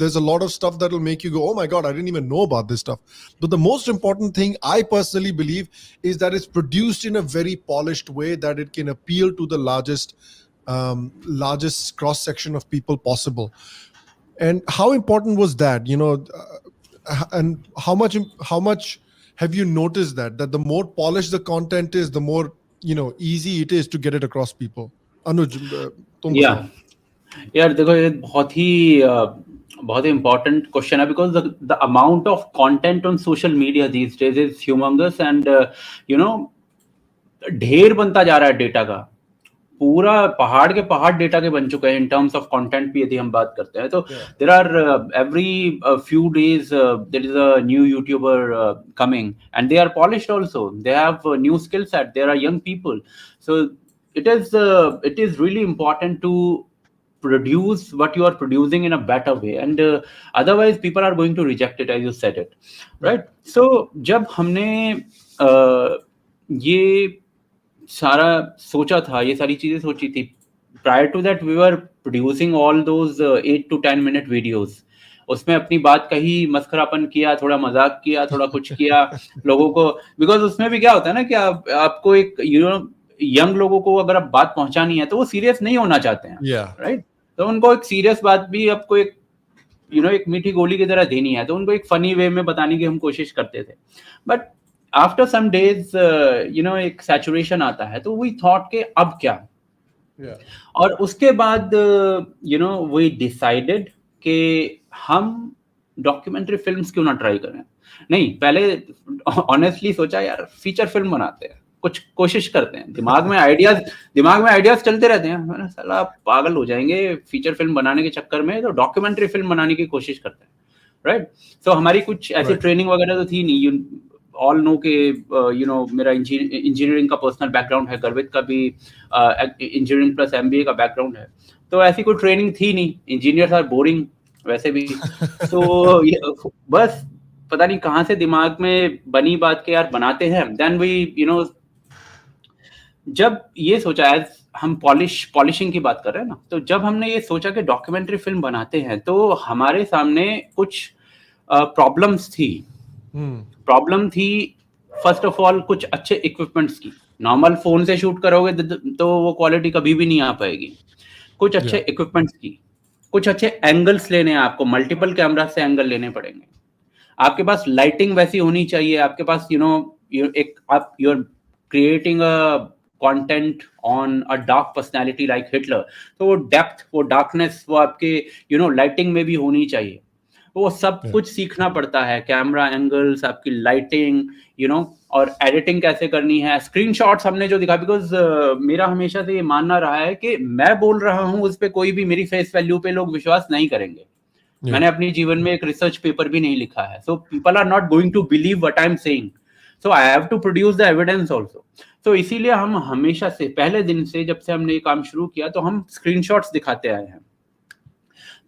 There's a lot of stuff that will make you go, oh my god, I didn't even know about this stuff. But the most important thing I personally believe is that it's produced in a very polished way, that it can appeal to the largest cross section of people possible. And how important was that, and how much have you noticed that the more polished the content is, the more easy it is to get it across people? Anuj, तुम बताओ. यार देखो, ये बहुत ही important question है, because the amount of content on social media these days is humongous, and ढेर बनता जा रहा है डेटा का. पूरा पहाड़ के पहाड़ डेटा के बन चुके हैं इन टर्म्स ऑफ कंटेंट भी. यदि हम बात करते हैं तो there are every few days there is a new YouTuber coming, and they are polished also. They have new skill set. There are young people. So it is really important to produce what you are producing in a better way, and otherwise people are going to reject it, as you said it, right? So जब हमने ये सारा सोचा था, ये सारी चीजें सोची थी, prior to that we were producing all those 8 to 10 minute videos. उसमें अपनी बात कही, मस्खरापन किया, थोड़ा मजाक किया, थोड़ा कुछ किया लोगों को, बिकॉज उसमें भी क्या होता है ना कि आपको एक यंग लोगों को अगर आप बात पहुंचानी है तो वो सीरियस नहीं होना चाहते हैं, राइट? तो उनको एक सीरियस बात भी आपको एक एक मीठी गोली की तरह देनी है, तो उनको एक फनी वे में बताने की हम कोशिश करते थे. बट आफ्टर सम डेज एक सैचुरेशन आता है, तो वी थॉट के अब क्या. और उसके बाद वी डिसाइडेड कि हम डॉक्यूमेंट्री फिल्म्स क्यों ना ट्राई करें. नहीं, पहले ऑनेस्टली सोचा यार फीचर फिल्म बनाते हैं, कुछ कोशिश करते हैं. दिमाग में आइडियाज चलते रहते हैं. मैंने साला पागल हो जाएंगे फीचर फिल्म बनाने के चक्कर में, तो डॉक्यूमेंट्री फिल्म बनाने की कोशिश करते हैं, राइट? सो हमारी कुछ ऐसी ट्रेनिंग वगैरह तो थी नहीं. ऑल नो के मेरा इंजीनियरिंग का पर्सनल बैकग्राउंड है, गर्वित का भी इंजीनियरिंग प्लस MBA का बैकग्राउंड है, तो ऐसी कोई ट्रेनिंग थी नहीं. इंजीनियर था बोरिंग वैसे भी. तो बस पता नहीं कहाँ से दिमाग में बनी बात के यार बनाते हैं. देन वी जब ये सोचा, एज हम पॉलिशिंग की बात कर रहे हैं ना, तो जब हमने ये सोचा कि डॉक्यूमेंट्री फिल्म बनाते हैं, तो हमारे सामने कुछ प्रॉब्लम्स थी. प्रॉब्लम थी फर्स्ट ऑफ ऑल कुछ अच्छे इक्विपमेंट्स की. नॉर्मल फोन से शूट करोगे तो वो क्वालिटी कभी भी नहीं आ पाएगी. कुछ अच्छे इक्विपमेंट्स की, कुछ अच्छे एंगल्स लेने हैं आपको, मल्टीपल कैमरा से एंगल लेने पड़ेंगे. आपके पास लाइटिंग वैसी होनी चाहिए. आपके पास आप you are creating a content on a dark personality like Hitler, तो वो डेप्थ, वो डार्कनेस, वो आपके लाइटिंग में भी होनी चाहिए. वो सब कुछ सीखना पड़ता है. कैमरा एंगल्स, आपकी लाइटिंग, और एडिटिंग कैसे करनी है. स्क्रीनशॉट्स हमने जो दिखा, बिकॉज मेरा हमेशा से ये मानना रहा है कि मैं बोल रहा हूँ उस पर कोई भी मेरी फेस वैल्यू पे लोग विश्वास नहीं करेंगे. मैंने अपने जीवन में एक रिसर्च पेपर भी नहीं लिखा है. So people are not going to believe what I am saying, so I have to produce the evidence also. तो इसीलिए हम हमेशा से, पहले दिन से जब से हमने ये काम शुरू किया, तो हम स्क्रीनशॉट्स दिखाते आए हैं.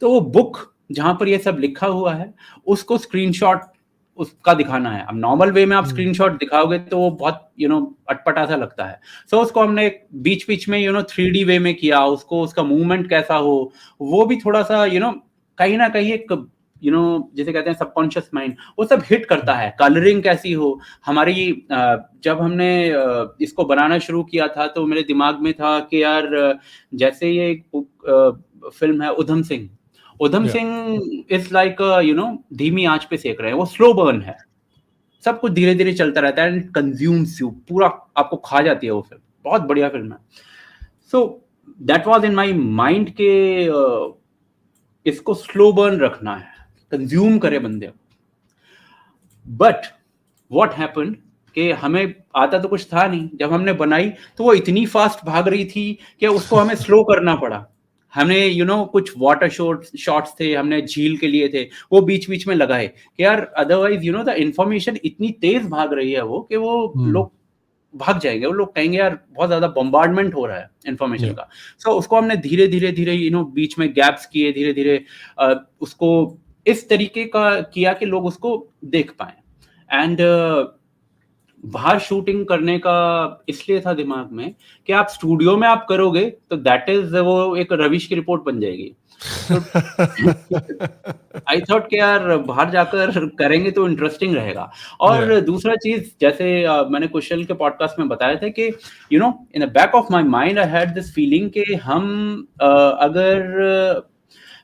तो वो बुक जहां पर ये सब लिखा हुआ है, उसको स्क्रीनशॉट उसका दिखाना है. अब नॉर्मल वे में आप स्क्रीनशॉट दिखाओगे तो वो बहुत अटपटा सा लगता है. सो उसको हमने बीच में 3D वे में किया. उसको, उसका मूवमेंट कैसा हो, वो भी थोड़ा सा कहीं ना कहीं एक जैसे कहते हैं सबकॉन्शियस माइंड, वो सब हिट करता है. कलरिंग कैसी हो हमारी. जब हमने इसको बनाना शुरू किया था, तो मेरे दिमाग में था कि यार जैसे ये एक फिल्म है उधम सिंह इज लाइक धीमी आंच पे सेक रहे हैं. वो स्लो बर्न है, सब कुछ धीरे धीरे चलता रहता है, एंड कंज्यूम्स यू, पूरा आपको खा जाती है वो फिल्म. बहुत बढ़िया फिल्म है. So that was in my mind के इसको स्लो बर्न रखना है, कंज्यूम करे बंदे. बट व्हाट हैपेंड कि हमें आता तो कुछ था नहीं. जब हमने बनाई तो वो इतनी फास्ट भाग रही थी कि उसको हमें स्लो करना पड़ा. हमने कुछ वाटर शॉट्स थे, हमने झील के लिए थे, वो बीच बीच में लगाए कि यार अदरवाइज द इंफॉर्मेशन इतनी तेज भाग रही है वो कि वो लोग भाग जाएंगे, वो लोग कहेंगे यार बहुत ज्यादा बम्बार्डमेंट हो रहा है इन्फॉर्मेशन का। सो उसको हमने धीरे धीरे धीरे बीच में गैप्स किए, धीरे धीरे उसको इस तरीके का किया कि लोग उसको देख पाए। एंड बाहर शूटिंग करने का इसलिए था दिमाग में कि आप स्टूडियो में आप करोगे तो दैट इज वो एक रविश की रिपोर्ट बन जाएगी। आई थॉट कि यार बाहर जाकर करेंगे तो इंटरेस्टिंग रहेगा। और दूसरा चीज, जैसे मैंने कुशल के पॉडकास्ट में बताया था कि in the back of my mind I had this feeling कि हम अगर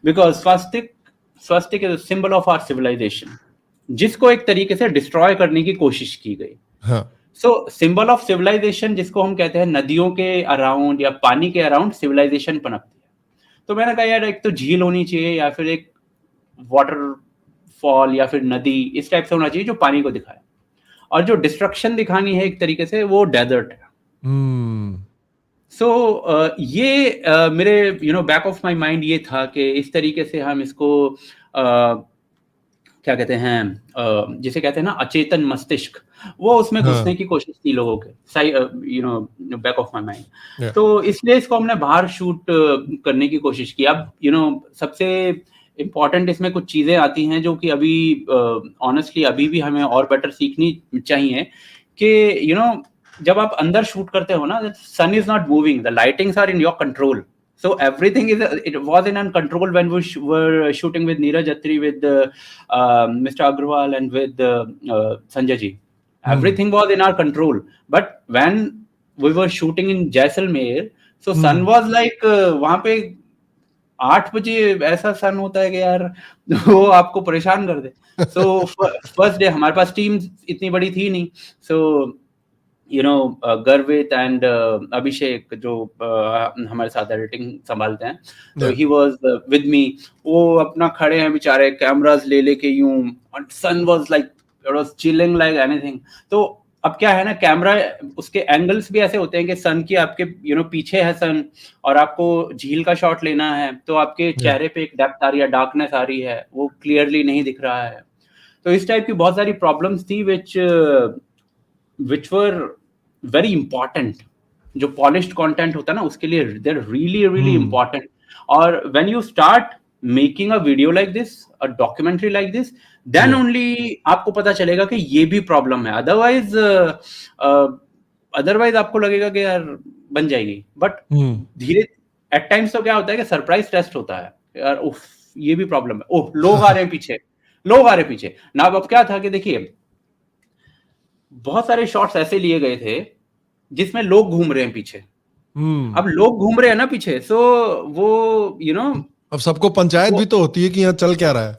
because swastika is symbol of our civilisation, जिसको एक तरीके से डिस्ट्रॉय करने की कोशिश की गई। सो सिंबल ऑफ सिविलाइजेशन जिसको हम कहते हैं, नदियों के अराउंड या पानी के अराउंड सिविलाइजेशन पनपती है। तो मैंने कहा यार एक तो झील होनी चाहिए या फिर एक वाटरफॉल या फिर नदी, इस टाइप से होना चाहिए जो पानी को दिखाए, और जो डिस्ट्रक्शन दिखानी है एक तरीके से वो डेजर्ट है। सो ये मेरे बैक ऑफ माई माइंड ये था कि इस तरीके से हम इसको क्या कहते हैं, जिसे कहते हैं ना अचेतन मस्तिष्क, वो उसमें घुसने की कोशिश की लोगों के बैक ऑफ माय माइंड। तो इसलिए इसको हमने बाहर शूट करने की कोशिश की। अब सबसे इम्पोर्टेंट इसमें कुछ चीजें आती हैं जो कि अभी ऑनेस्टली अभी भी हमें और बेटर सीखनी चाहिए कि जब आप अंदर शूट करते हो ना, sun is not moving, the lightings are in your control. So everything it was in control when we were shooting with Neeraj Attri, with Mr. Agrawal and with Sanjay ji. Everything was in our control. But when we were shooting in Jaisalmer, so sun was like वहाँ पे 8 बजे ऐसा सन होता है कि यार वो आपको परेशान कर दे। So first day हमारे पास टीम इतनी बड़ी थी नहीं, so गर्वित एंड अभिषेक जो हमारे साथ एडिटिंग संभालते हैं, तो ही वाज विद मी। वो अपना खड़े हैं बेचारे कैमरास ले लेके यूं, sun was like it was chilling like anything. तो अब क्या है ना, कैमरा उसके एंगल्स भी ऐसे होते हैं कि सन की आपके पीछे है सन, और आपको झील का शॉट लेना है तो आपके चेहरे पे एक डेप्थ आ रही है, डार्कनेस आ रही है, वो क्लियरली नहीं दिख रहा है। तो इस टाइप की बहुत सारी प्रॉब्लम्स थी which were very important. जो polished content होता है ना, उसके लिए they're really really important. और when you start making a video like this, a documentary like this, then only आपको पता चलेगा कि ये भी प्रॉब्लम है। अदरवाइज आपको लगेगा कि यार बन जाएगी, बट धीरे एट टाइम्स तो क्या होता है कि सरप्राइज टेस्ट होता है, यार उफ ये भी प्रॉब्लम है, ओह लोग आ रहे हैं पीछे, लोग आ रहे हैं पीछे ना। अब क्या था कि देखिए बहुत सारे शॉट्स ऐसे लिए गए थे जिसमें लोग घूम रहे हैं पीछे। अब लोग घूम रहे हैं ना पीछे, सो वो अब सबको पंचायत भी तो होती है कि यहाँ चल क्या रहा है।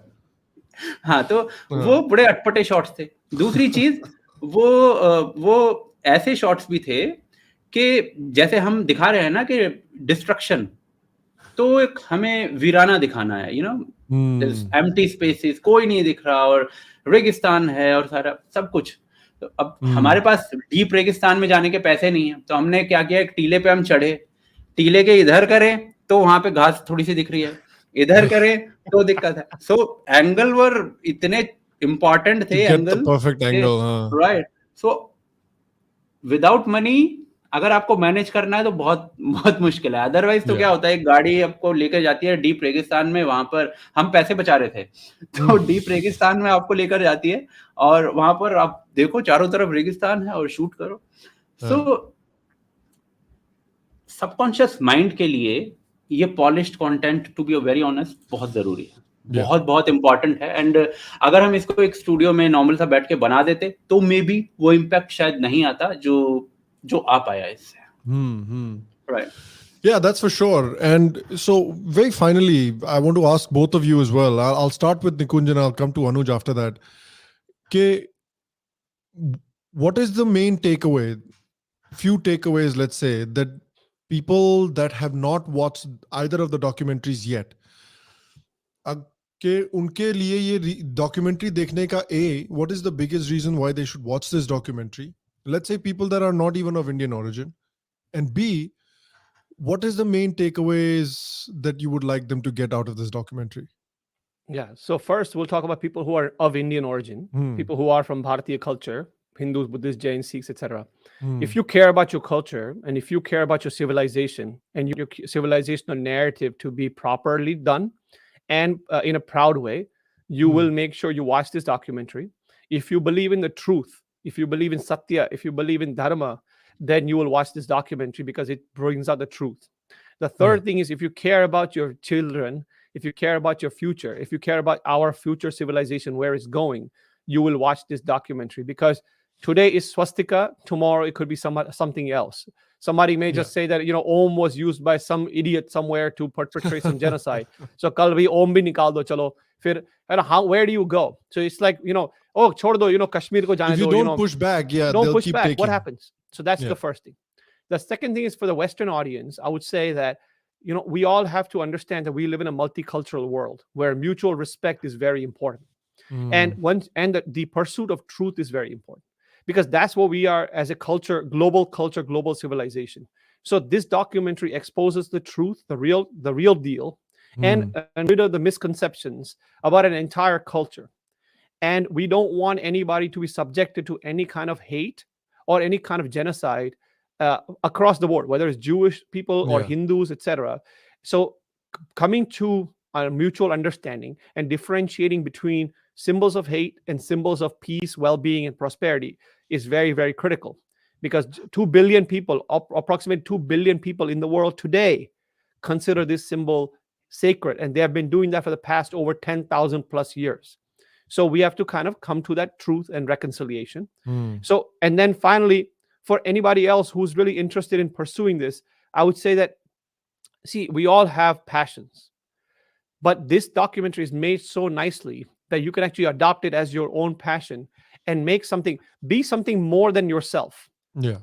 हाँ, तो वो बड़े अटपटे शॉट्स थे। दूसरी चीज वो ऐसे शॉट्स भी थे कि जैसे हम दिखा रहे हैं ना कि डिस्ट्रक्शन, तो एक हमें वीराना दिखाना है, एम्प्टी स्पेसेस, कोई नहीं दिख रहा और रेगिस्तान है और सारा सब कुछ। तो अब हमारे पास डीप रेगिस्तान में जाने के पैसे नहीं है, तो हमने क्या किया, एक टीले पे हम चढ़े, टीले के इधर करें तो वहां पे घास थोड़ी सी दिख रही है, इधर करें तो दिक्कत है। सो एंगल वर इतने इंपॉर्टेंट थे, angle perfect angle, right. So without money अगर आपको मैनेज करना है तो बहुत बहुत मुश्किल है। अदरवाइज तो क्या होता है, एक गाड़ी आपको लेकर जाती है डीप रेगिस्तान में, वहां पर हम पैसे बचा रहे थे, तो डीप रेगिस्तान में आपको लेकर जाती है और वहां पर आप देखो चारों तरफ रेगिस्तान है और शूट करो। सो सबकॉन्शियस माइंड के लिए ये polished content, to be very honest, बहुत जरूरी है, बहुत बहुत इंपॉर्टेंट है। एंड अगर हम इसको एक स्टूडियो में नॉर्मल सा बैठ के बना देते तो मे बी वो इम्पैक्ट शायद नहीं आता जो आ पाया इससे। Right. Yeah, that's for sure. And so very finally, I want to ask both of you as well. I'll start with Nikunj and I'll come to Anuj after that. What is the main takeaway? Few takeaways, let's say, that people that have not watched either of the documentaries yet, कि उनके लिए ये documentary देखने का, what is the biggest reason why they should watch this documentary? Let's say people that are not even of Indian origin. And B, what is the main takeaways that you would like them to get out of this documentary? Yeah. So first, we'll talk about people who are of Indian origin, people who are from Bharatiya culture, Hindus, Buddhists, Jains, Sikhs, etc. If you care about your culture and if you care about your civilization and your civilizational narrative to be properly done and in a proud way, you will make sure you watch this documentary. If you believe in the truth, if you believe in Satya, if you believe in Dharma, then you will watch this documentary because it brings out the truth. The third thing is if you care about your children, if you care about your future, if you care about our future civilization, where it's going, you will watch this documentary because today is swastika, tomorrow it could be something else. Somebody may just say that, Om was used by some idiot somewhere to perpetrate some genocide. So kal bhi Om bhi nikal do chalo. Fir, where do you go? So it's like, oh, chhod do, Kashmir ko jane if you do, don't push back, don't they'll push keep back. taking. What happens? So that's the first thing. The second thing is for the Western audience, I would say that, we all have to understand that we live in a multicultural world where mutual respect is very important. And the pursuit of truth is very important because that's what we are as a culture, global civilization. So this documentary exposes the truth, the real deal, and rid of the misconceptions about an entire culture. And we don't want anybody to be subjected to any kind of hate or any kind of genocide across the board, whether it's Jewish people or Hindus, etc. So coming to a mutual understanding and differentiating between symbols of hate and symbols of peace, well-being, and prosperity is very, very critical because 2 billion people, approximately 2 billion people in the world today consider this symbol sacred, and they have been doing that for the past over 10,000 plus years. So we have to kind of come to that truth and reconciliation. So, and then finally, for anybody else who's really interested in pursuing this, I would say that, see, we all have passions, but this documentary is made so nicely that you can actually adopt it as your own passion and be something more than yourself.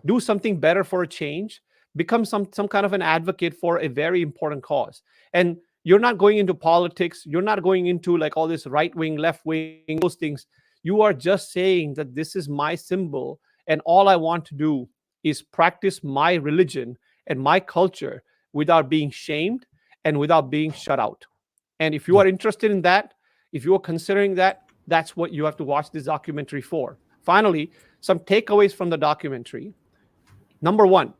Do something better for a change, become some kind of an advocate for a very important cause. And you're not going into politics. You're not going into like all this right wing, left wing, those things. You are just saying that this is my symbol. And all I want to do is practice my religion and my culture without being shamed and without being shut out. And if you are interested in that, if you are considering that, that's what you have to watch this documentary for. Finally, some takeaways from the documentary. Number one,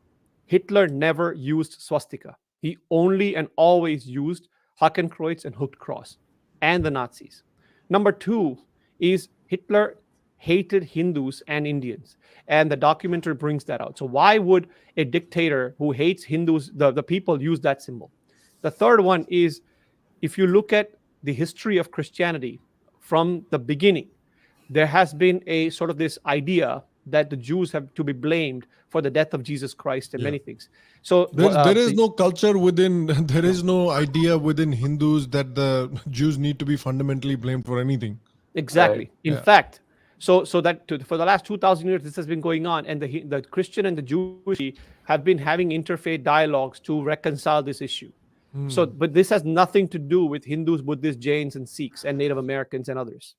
Hitler never used swastika. He only and always used Hakenkreuz and hooked cross and the Nazis. Number two is Hitler hated Hindus and Indians, and the documentary brings that out. So why would a dictator who hates Hindus, the people, use that symbol? The third one is, if you look at the history of Christianity from the beginning, there has been a sort of this idea that the Jews have to be blamed for the death of Jesus Christ and many things. So there is no culture within, there is no idea within Hindus that the Jews need to be fundamentally blamed for anything. Exactly. Right. In fact, so that for the last 2,000 years, this has been going on, and the Christian and the Jewish have been having interfaith dialogues to reconcile this issue. So, but this has nothing to do with Hindus, Buddhists, Jains, and Sikhs, and Native Americans and others.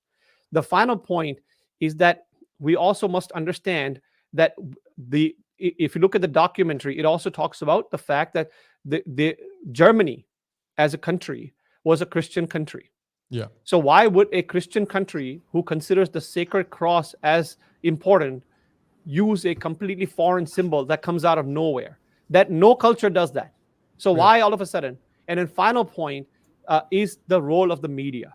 The final point is that we also must understand that if you look at the documentary, it also talks about the fact that the Germany as a country was a Christian country. So why would a Christian country who considers the sacred cross as important use a completely foreign symbol that comes out of nowhere? That no culture does that. So why all of a sudden? And then final point is the role of the media.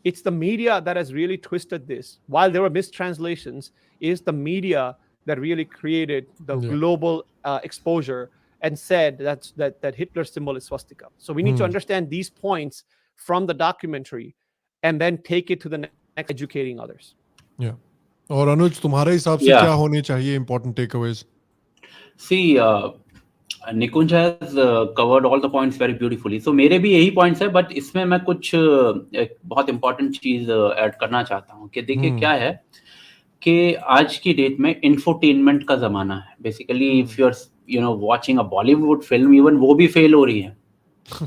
It's the media that has really twisted this. While there were mistranslations, it's the media that really created the global exposure and said that Hitler's symbol is swastika. So we need to understand these points from the documentary and then take it to the next, educating others. और अनुज, तुम्हारे हिसाब से क्या होने चाहिए important takeaways? See, Nikunj has covered all the points very beautifully. So मेरे भी यही points है, but इसमें मैं कुछ एक बहुत important चीज ऐड करना चाहता हूँ कि देखिए क्या है कि आज की डेट में infotainment का जमाना है. Basically, if you're watching a Bollywood film, even वो भी fail हो रही है,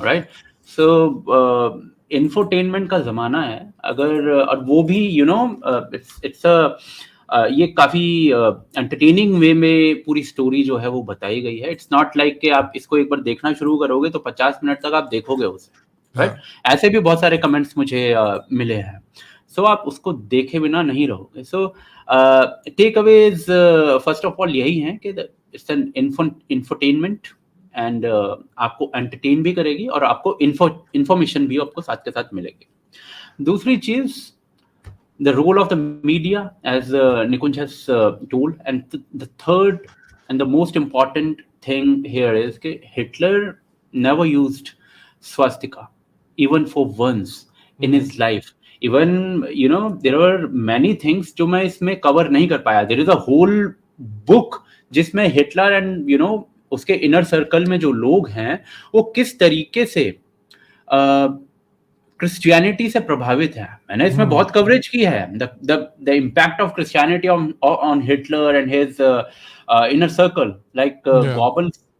right? So infotainment का जमाना है. अगर और वो भी it's a ये काफी एंटरटेनिंग वे में पूरी स्टोरी जो है वो बताई गई है. इट्स नॉट लाइक कि आप इसको एक बार देखना शुरू करोगे तो 50 मिनट तक आप देखोगे उसे, राइट? ऐसे भी बहुत सारे कमेंट्स मुझे मिले हैं. सो आप उसको देखे बिना नहीं रहोगे. So takeaways first of all यही है कि इट्स एन इंफोटेनमेंट एंड आपको एंटरटेन भी करेगी और आपको इंफॉर्मेशन भी आपको साथ के साथ मिलेगी. दूसरी चीज, the role of the media, as Nikunj has told, and the third and the most important thing here is that Hitler never used swastika even for once in his life. Even, you know, there are many things जो मैं इसमें cover नहीं कर पाया. There is a whole book जिसमें Hitler and you know उसके inner circle में जो लोग हैं वो किस तरीके से क्रिश्चियनिटी से प्रभावित है. मैंने इसमें बहुत कवरेज की है. The impact of Christianity on Hitler and his inner circle, like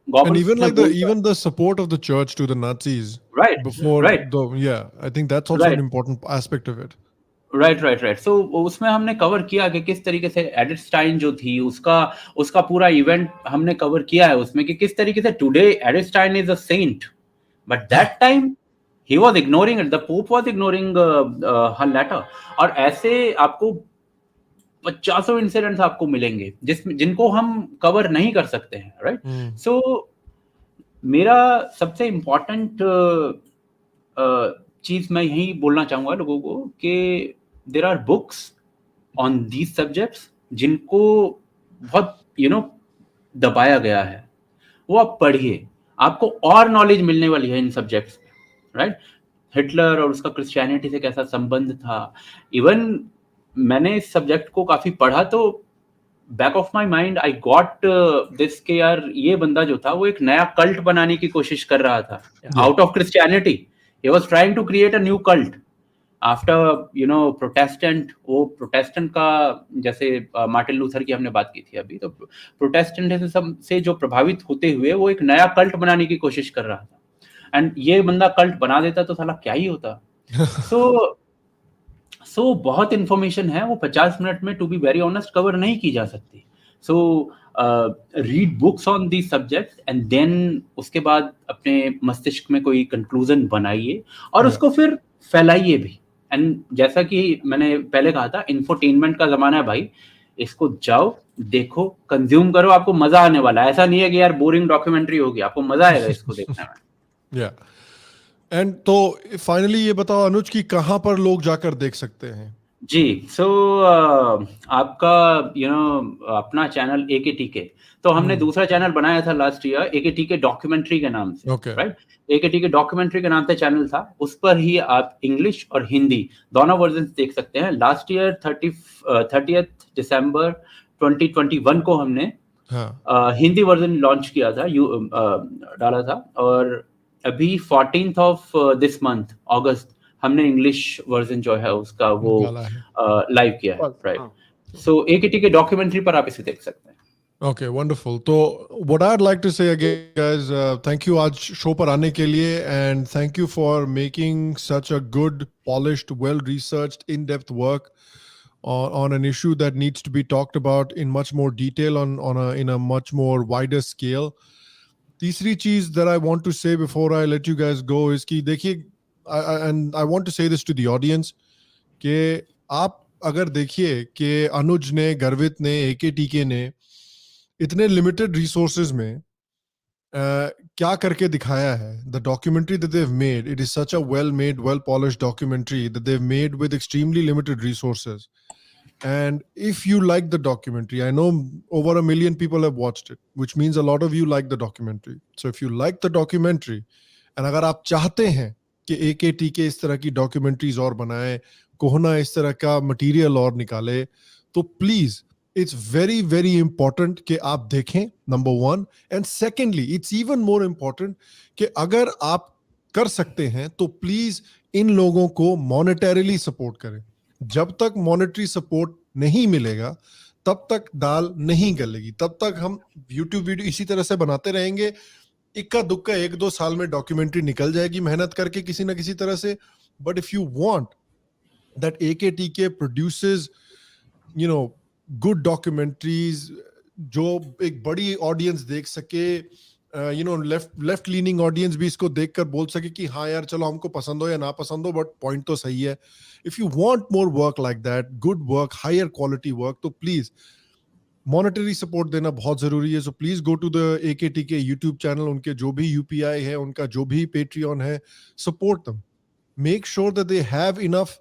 Goebbels and even the support of the church to the Nazis, right before right I think that's also an important aspect of it. Right. So उसमें हमने cover किया कि किस तरीके से एडिस्टाइन जो थी उसका पूरा इवेंट हमने कवर किया है उसमें, कि किस तरीके से today Edith Stein is a saint, but that time he was ignoring it, the pope was ignoring her letter. और ऐसे आपको 50 इंसिडेंट्स आपको मिलेंगे जिनको हम कवर नहीं कर सकते हैं, राइट? सो मेरा सबसे इम्पोर्टेंट चीज मैं यही बोलना चाहूंगा लोगों को कि there are books on these subjects जिनको बहुत दबाया गया है. वो आप पढ़िए, आपको और नॉलेज मिलने वाली है इन सब्जेक्ट्स, राइट? हिटलर और उसका क्रिश्चियनिटी से कैसा संबंध था. इवन मैंने इस सब्जेक्ट को काफी पढ़ा तो back of my mind I got this के यार ये बंदा जो था वो एक नया कल्ट बनाने की कोशिश कर रहा था out of Christianity. He was trying to create a new cult after Protestant. वो प्रोटेस्टेंट का जैसे मार्टिन लूथर की हमने बात की थी अभी, तो प्रोटेस्टेंटिज्म से जो प्रभावित होते हुए वो एक नया कल्ट बनाने की कोशिश कर रहा था. एंड ये बंदा कल्ट बना देता तो साला क्या ही होता. सो बहुत इंफॉर्मेशन है, वो 50 मिनट में to be very honest cover नहीं की जा सकती. So read books on these subjects and then उसके बाद अपने मस्तिष्क में कोई कंक्लूजन बनाइए और उसको फिर फैलाइए भी. एंड जैसा कि मैंने पहले कहा था, इंफोटेनमेंट का जमाना है भाई. इसको जाओ, देखो, कंज्यूम करो, आपको मजा आने वाला है. ऐसा नहीं है कि यार बोरिंग डॉक्यूमेंट्री होगी, आपको मजा आएगा इसको देखने में. एंड तो फाइनली ये बताओ अनुज कि कहां पर लोग जाकर देख सकते हैं? जी, सो आपका अपना चैनल AKTK, तो हमने दूसरा चैनल बनाया था लास्ट ईयर AKTK डॉक्यूमेंट्री के नाम से, राइट? AKTK डॉक्यूमेंट्री के नाम से चैनल था. उस पर ही आप इंग्लिश और हिंदी दोनों वर्जन देख सकते हैं. लास्ट ईयर 30 दिसंबर 2021 को हमने हिंदी वर्जन लॉन्च किया था, डाला था. और अभी 14th ऑफ दिस मंथ अगस्त हमने इंग्लिश वर्जन जो है उसका वो लाइव किया है, राइट? सो AKTK डॉक्यूमेंट्री पर आप इसे देख सकते हैं. Okay, wonderful. So what I'd like to say again, guys, thank you आज शो पर आने के लिए, and thank you for making such a good, polished, well-researched, in-depth work on an issue that needs to be talked about in much more detail in a much more wider scale. तीसरी चीज that I want to say before I let you guys go is कि देखिए, and I want to say this to the audience, कि आप अगर देखिए कि अनुज ने, गर्वित ने, AKTK ने इतने लिमिटेड रिसोर्सेज में क्या करके दिखाया है. The documentary that they have made, it is such a well made, well polished documentary that they have made with extremely limited resources. And if you like the documentary, I know over 1 million people have watched it, which means a lot of you like the documentary. So if you like the documentary, and अगर आप चाहते हैं कि AKTK इस तरह की documentaries और बनाए, कोहना इस तरह का material और निकाले, तो please, it's very, very important कि आप देखें, number one. And secondly, it's even more important कि अगर आप कर सकते हैं, तो please इन लोगों को monetarily support करें. जब तक मॉनेटरी सपोर्ट नहीं मिलेगा तब तक दाल नहीं गलेगी. तब तक हम यूट्यूब वीडियो इसी तरह से बनाते रहेंगे. इक्का दुक्का 1-2 साल में डॉक्यूमेंट्री निकल जाएगी मेहनत करके किसी ना किसी तरह से. But if you want that AKTK produces good documentaries जो एक बड़ी ऑडियंस देख सके, लेफ्ट लीनिंग ऑडियंस भी इसको देखकर बोल सके कि हाँ यार चलो हमको पसंद हो या ना पसंद हो बट पॉइंट तो सही है. If you want more work like that, good work, higher quality work, तो प्लीज मॉनेटरी सपोर्ट देना बहुत जरूरी है. So please go to the AKTK YouTube channel, उनके जो भी UPI है, उनका जो भी पेट्रियन है, सपोर्ट दम. Make sure that they have enough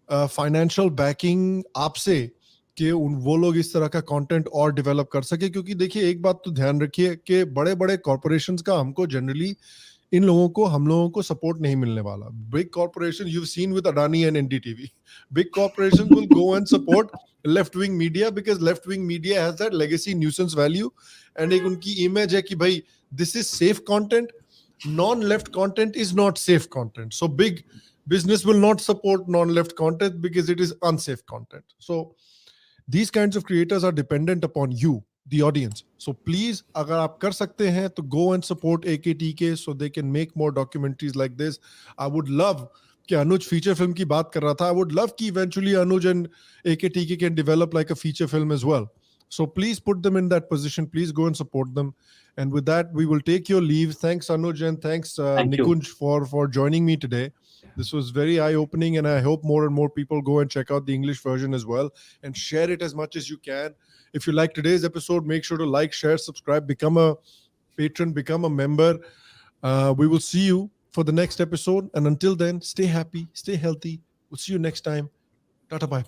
financial backing आपसे कि वो लोग इस तरह का कंटेंट और डेवलप कर सके. क्योंकि देखिए एक बात तो ध्यान रखिए कि बड़े बड़े कॉर्पोरेशंस का हमको जनरली हम लोगों को सपोर्ट नहीं मिलने वाला. Big corporation you seen with Adani and NDTV, big corporations will go and support left wing media because left wing media has that legacy nuisance value and एक उनकी इमेज है कि भाई this is safe content, non left content is not safe content. So big business will not support non-left content because it is unsafe content. So these kinds of creators are dependent upon you, the audience. So please, agar aap kar sakte hain to go and support AKTK so they can make more documentaries like this. I would love कि Anuj feature film की बात कर रहा था. I would love कि eventually Anuj and AKTK can develop like a feature film as well. So please put them in that position. Please go and support them. And with that, we will take your leave. Thanks Anuj and thanks Thank you. Nikunj for joining me today. This was very eye-opening, and I hope more and more people go and check out the English version as well and share it as much as you can. If you like today's episode, make sure to like, share, subscribe, become a patron, become a member. We will see you for the next episode. And until then, stay happy, stay healthy. We'll see you next time. Tata bye.